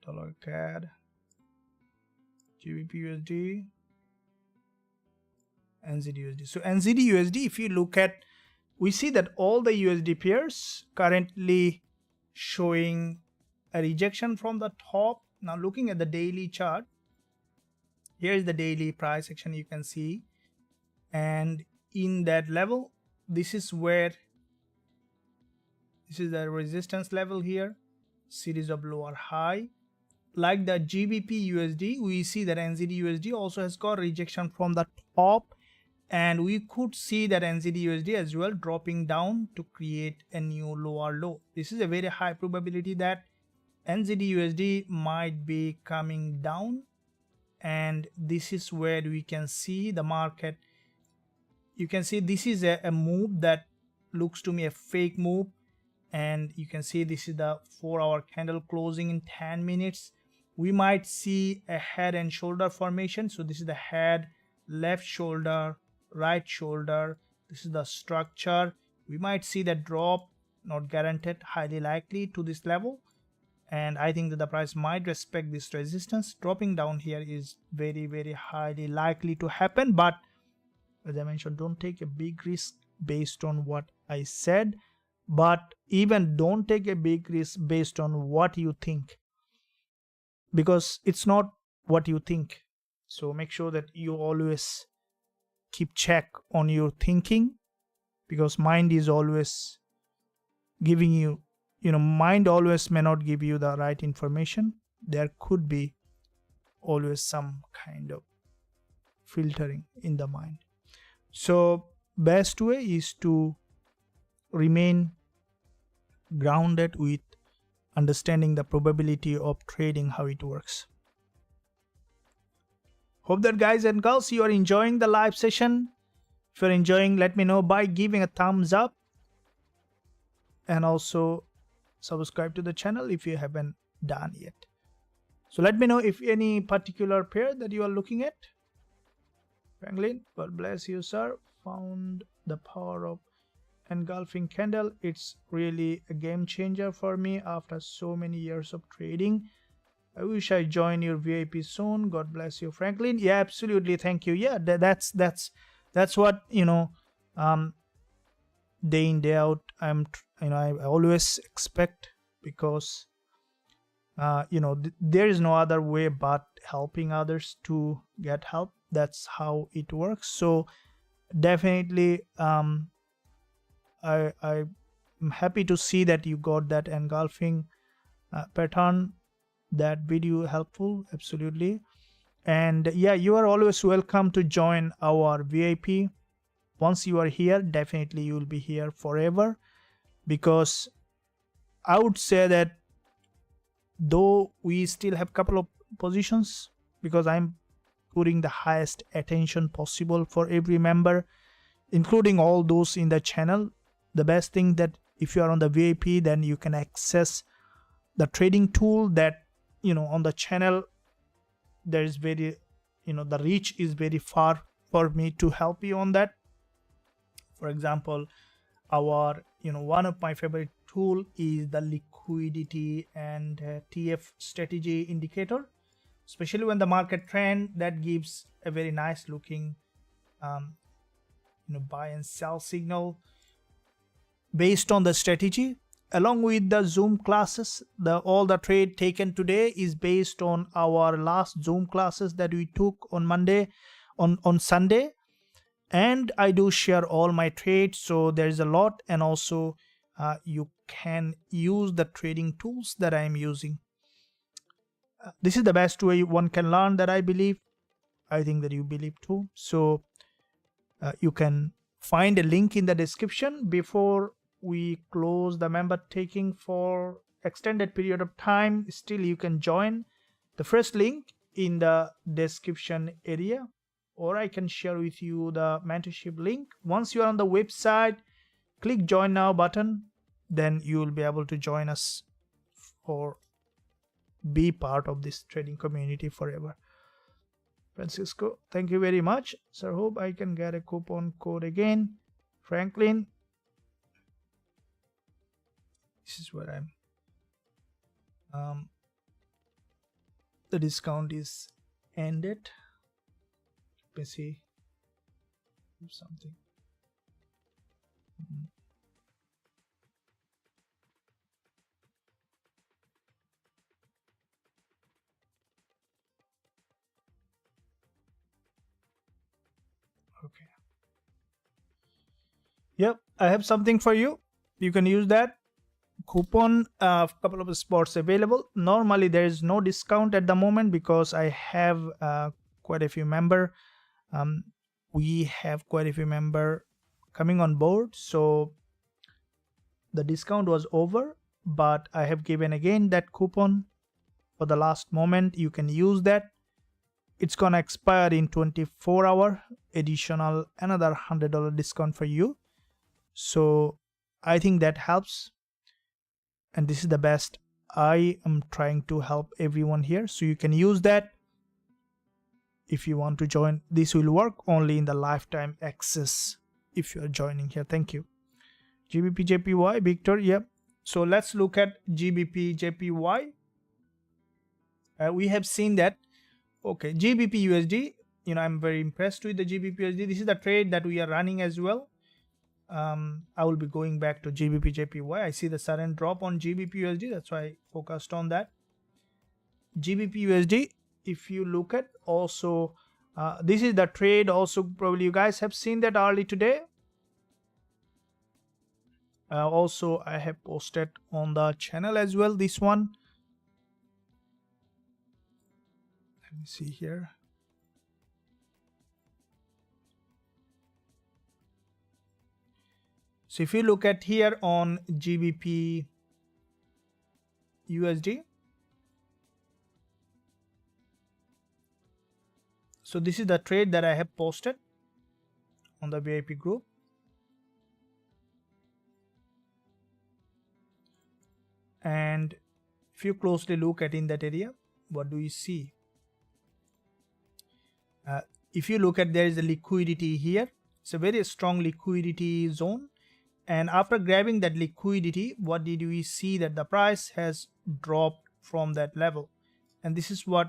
Speaker 1: dollar CAD, GBP USD, NZUSD. So NZUSD, if you look at, we see that all the USD pairs currently showing a rejection from the top. Now looking at the daily chart, here is the daily price action you can see, and in that level, this is where, this is the resistance level here, series of lower high. Like the GBP USD, we see that NZD also has got rejection from the top, and we could see that NZD as well dropping down to create a new lower low. This is a very high probability that NZD might be coming down, and this is where we can see the market. You can see this is a move that looks to me a fake move, and you can see this is the 4-hour candle closing in 10 minutes. We might see a head and shoulder formation. So this is the head, left shoulder, right shoulder. This is the structure. We might see that drop, not guaranteed, highly likely to this level, and I think that the price might respect this resistance. Dropping down here is very, very highly likely to happen, but as I mentioned, don't take a big risk based on what I said, but even don't take a big risk based on what you think, because it's not what you think. So make sure that you always keep check on your thinking, because mind is always giving you, mind always may not give you the right information. There could be always some kind of filtering in the mind. So best way is to remain grounded with understanding the probability of trading, how it works. Hope that guys and girls, you are enjoying the live session. If you're enjoying, let me know by giving a thumbs up, and also subscribe to the channel if you haven't done yet. So let me know if any particular pair that you are looking at. Franklin, God bless you, sir. Found the power of engulfing candle. It's really a game changer for me after so many years of trading. I wish I join your VIP soon. God bless you, Franklin. Yeah, absolutely. Thank you. Yeah, that's what, day in, day out, I always expect, because there is no other way but helping others to get help. That's how it works. So definitely I'm happy to see that you got that engulfing pattern, that video helpful. Absolutely. And yeah, you are always welcome to join our VIP. Once you are here, definitely you will be here forever, because I would say that though we still have a couple of positions, because I'm putting the highest attention possible for every member, including all those in the channel. The best thing that if you are on the VIP, then you can access the trading tool that, on the channel, there is very, the reach is very far for me to help you on that. For example, our, one of my favorite tool is the liquidity and TF strategy indicator, especially when the market trend, that gives a very nice looking buy and sell signal based on the strategy. Along with the Zoom classes, all the trade taken today is based on our last Zoom classes that we took on Monday, on Sunday, and I do share all my trades. So there's a lot, and also you can use the trading tools that I am using. This is the best way one can learn, that I believe. I think that you believe too. So you can find a link in the description. Before we close the member taking for extended period of time, still you can join. The first link in the description area, or I can share with you the mentorship link. Once you are on the website, click join now button, then you will be able to join us or be part of this trading community forever. Francisco, thank you very much, sir. Hope I can get a coupon code again. Franklin, this is where I'm the discount is ended. Let me see. something. Okay. Yep, I have something for you. You can use that coupon. A couple of spots available. Normally there is no discount at the moment because I have quite a few member. We have quite a few member coming on board, so the discount was over, but I have given again that coupon for the last moment. You can use that. It's gonna expire in 24 hours. Additional another $100 discount for you. So I think that helps, and this is the best. I am trying to help everyone here, so you can use that if you want to join. This will work only in the lifetime access if you are joining here. Thank you. Gbpjpy Victor. Yep. So let's look at Gbpjpy. We have seen that. Okay, Gbpusd. I'm very impressed with the Gbpusd. This is the trade that we are running as well. I will be going back to Gbpjpy. I see the sudden drop on Gbpusd. That's why I focused on that. Gbpusd. If you look at also, this is the trade. Also, probably you guys have seen that early today. Also, I have posted on the channel as well. This one. Let me see here. So if you look at here on Gbpusd, so this is the trade that I have posted on the VIP group. And if you closely look at in that area, what do you see? If you look at, there is a liquidity here. It's a very strong liquidity zone. And after grabbing that liquidity, what did we see? That the price has dropped from that level. And this is what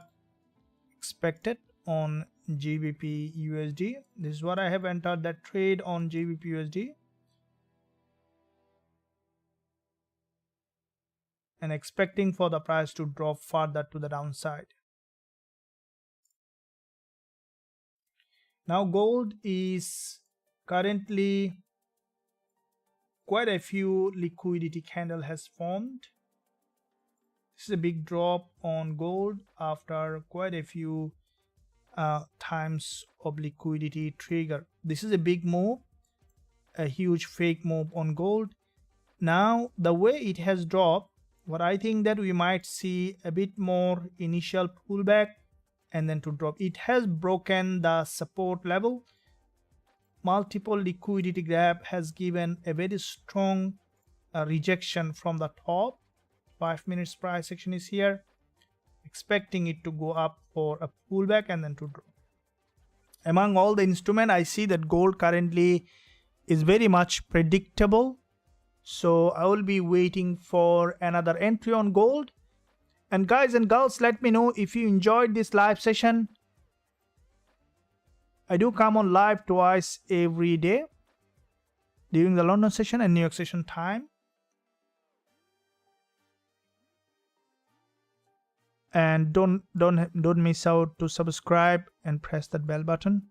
Speaker 1: expected on Gbpusd. This is what I have entered that trade on Gbpusd. And expecting for the price to drop further to the downside. Now gold is currently quite a few liquidity candle has formed. This is a big drop on gold after quite a few times of liquidity trigger. This is a big move, a huge fake move on gold. Now the way it has dropped, what I think that we might see a bit more initial pullback and then to drop. It has broken the support level. Multiple liquidity grab has given a very strong rejection from the top. 5 minutes price action is here, expecting it to go up for a pullback and then to drop. Among all the instrument, I see that gold currently is very much predictable. So I will be waiting for another entry on gold. And guys and girls, let me know if you enjoyed this live session. I do come on live twice every day during the London session and New York session time. And don't miss out to subscribe and press that bell button.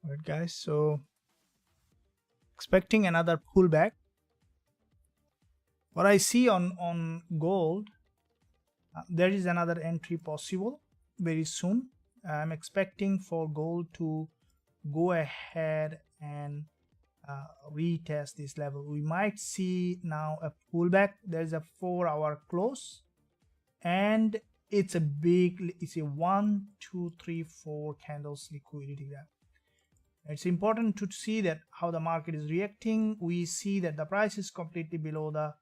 Speaker 1: All right, guys, so expecting another pullback. What I see on gold, there is another entry possible very soon. I'm expecting for gold to go ahead and retest this level. We might see now a pullback. There's a 4-hour close, and it's a 1, 2, 3, 4 candles liquidity gap. It's important to see that how the market is reacting. We see that the price is completely below the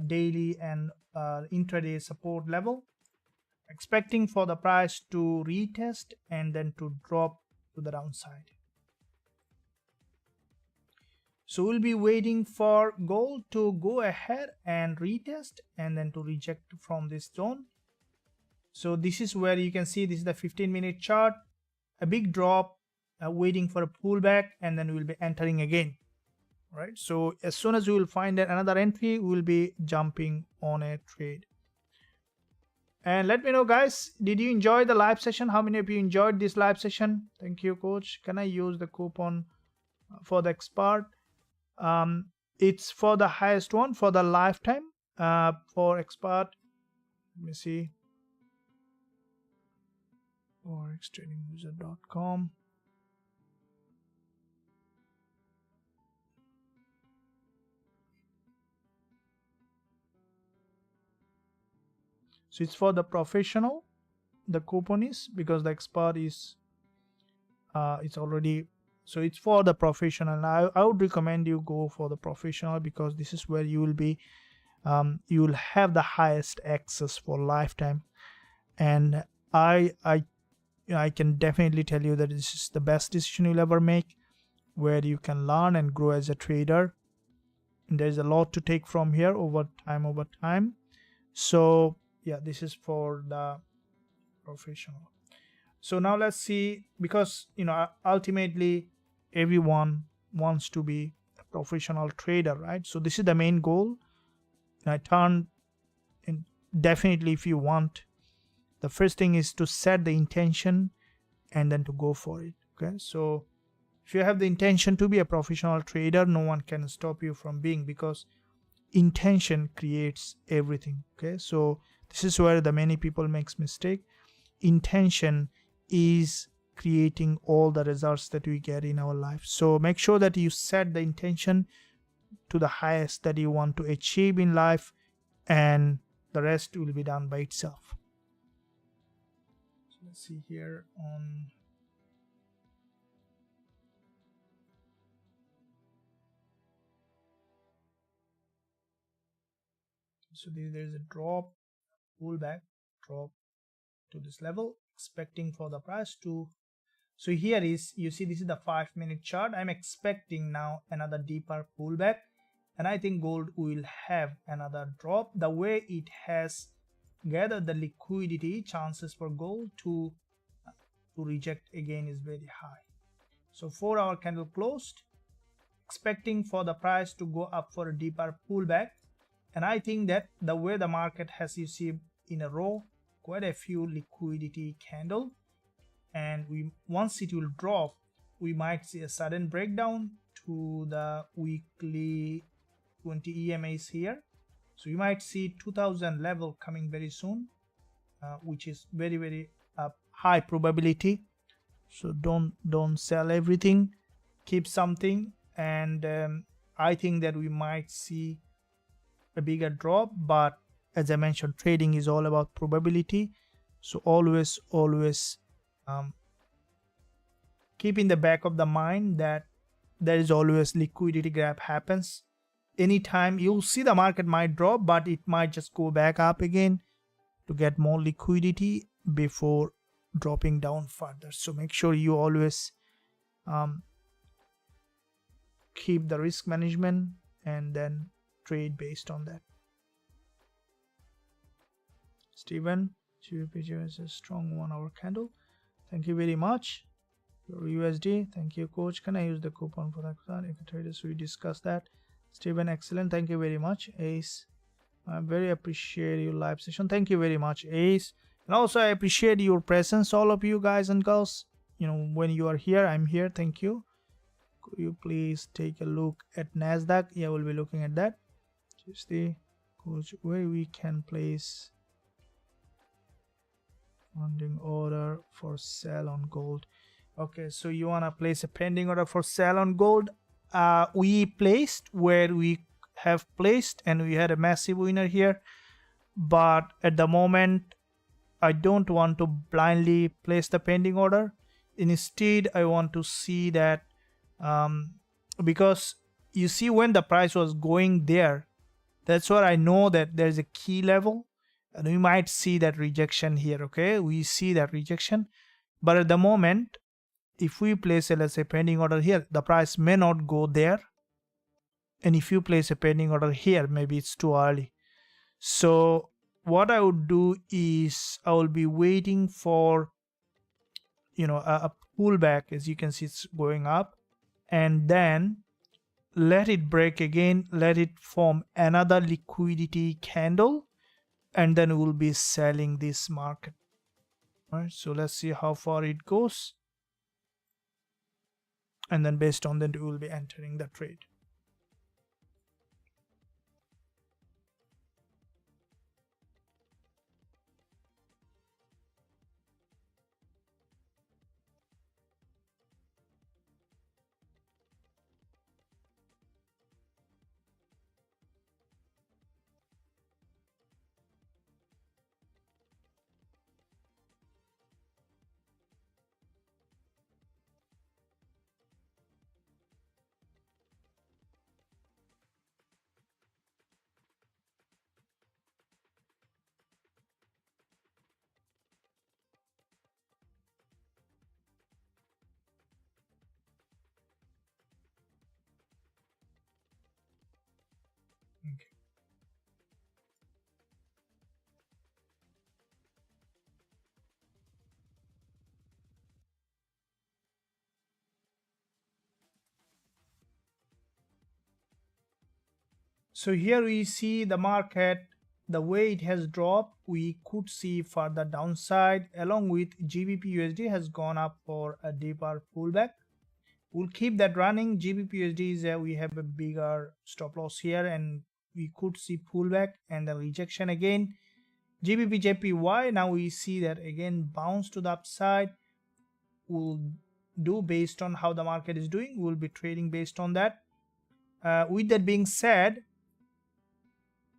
Speaker 1: daily and intraday support level, expecting for the price to retest and then to drop to the downside. So we'll be waiting for gold to go ahead and retest and then to reject from this zone. So this is where you can see this is the 15-minute chart, a big drop, waiting for a pullback, and then we'll be entering again. Right, so as soon as we will find another entry, we'll be jumping on a trade. And let me know, guys, did you enjoy the live session? How many of you enjoyed this live session? Thank you, coach. Can I use the coupon for the expert? It's for the highest one for the lifetime for expert. Let me see, forextradinguser.com. So it's for the professional. The coupon is because the expert is it's already, so it's for the professional. I would recommend you go for the professional because this is where you will be you will have the highest access for lifetime. And I can definitely tell you that this is the best decision you'll ever make, where you can learn and grow as a trader. And there's a lot to take from here over time. So yeah, this is for the professional. So now let's see, because ultimately everyone wants to be a professional trader, right? So this is the main goal. And definitely, if you want, the first thing is to set the intention and then to go for it. Okay, so if you have the intention to be a professional trader, no one can stop you from being, because intention creates everything. Okay, so this is where the many people makes mistake. Intention is creating all the results that we get in our life. So make sure that you set the intention to the highest that you want to achieve in life, and the rest will be done by itself. So let's see here on so there's a drop, pullback, drop to this level, expecting for the price to, so here is, you see this is the 5-minute chart. I'm expecting now another deeper pullback, and I think gold will have another drop. The way it has gathered the liquidity, chances for gold to reject again is very high. So 4-hour candle closed, expecting for the price to go up for a deeper pullback. And I think that the way the market has, you see in a row, quite a few liquidity candle, and once it will drop, we might see a sudden breakdown to the weekly 20 EMAs here. So you might see 2000 level coming very soon, which is very high probability. So don't sell everything, keep something. And I think that we might see a bigger drop, but as I mentioned, trading is all about probability. So always keep in the back of the mind that there is always liquidity gap happens. Anytime you'll see the market might drop, but it might just go back up again to get more liquidity before dropping down further. So make sure you always keep the risk management and then trade based on that. Steven, Gbpusd is a strong 1-hour candle. Thank you very much. Your USD, thank you, coach. Can I use the coupon for that? If a trader, so we discussed that. Steven, excellent. Thank you very much. Ace, I very appreciate your live session. Thank you very much, Ace. And also I appreciate your presence, all of you guys and girls. when you are here, I'm here. Thank you. Could you please take a look at NASDAQ? Yeah, we'll be looking at that. Just the where we can place pending order for sell on gold. Okay, so you want to place a pending order for sell on gold. We placed where we have placed, and we had a massive winner here, but at the moment I don't want to blindly place the pending order. Instead, I want to see that because you see, when the price was going there, that's where I know that there's a key level, and we might see that rejection here. Okay, we see that rejection, but at the moment, if we place a, let's say, pending order here, the price may not go there, and if you place a pending order here, maybe it's too early. So what I would do is I will be waiting for a pullback. As you can see, it's going up, and then let it break again, let it form another liquidity candle, and then we'll be selling this market. All right, so let's see how far it goes, and then based on that we will be entering the trade. Okay. So here we see the market, the way it has dropped, we could see further downside, along with Gbpusd has gone up for a deeper pullback. We'll keep that running. Gbpusd is we have a bigger stop loss here, and we could see pullback and the rejection again. Gbpjpy, now we see that again bounce to the upside. We'll do based on how the market is doing. We'll be trading based on that. With that being said,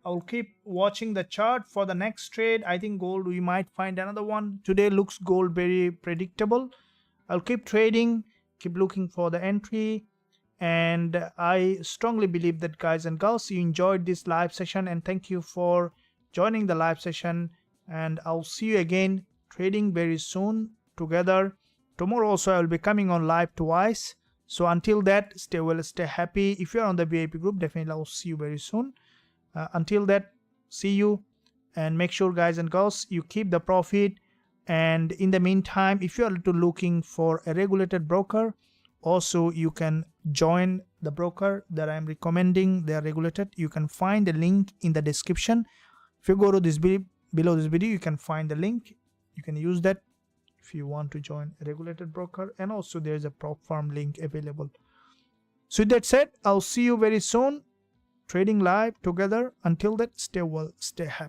Speaker 1: I'll keep watching the chart for the next trade. I think gold, we might find another one. Today looks gold very predictable. I'll keep trading, keep looking for the entry, and I strongly believe that, guys and girls, you enjoyed this live session, and thank you for joining the live session, and I'll see you again trading very soon together. Tomorrow also I will be coming on live twice. So until that, stay well, stay happy. If you're on the VIP group, definitely I'll see you very soon. Until that, see you, and make sure, guys and girls, you keep the profit. And in the meantime, if you are looking for a regulated broker, also you can join the broker that I'm recommending. They are regulated. You can find the link in the description. If you go to this below this video, you can find the link. You can use that if you want to join a regulated broker, and also there's a prop firm link available. So with that said, I'll see you very soon trading live together. Until that, stay well, stay happy.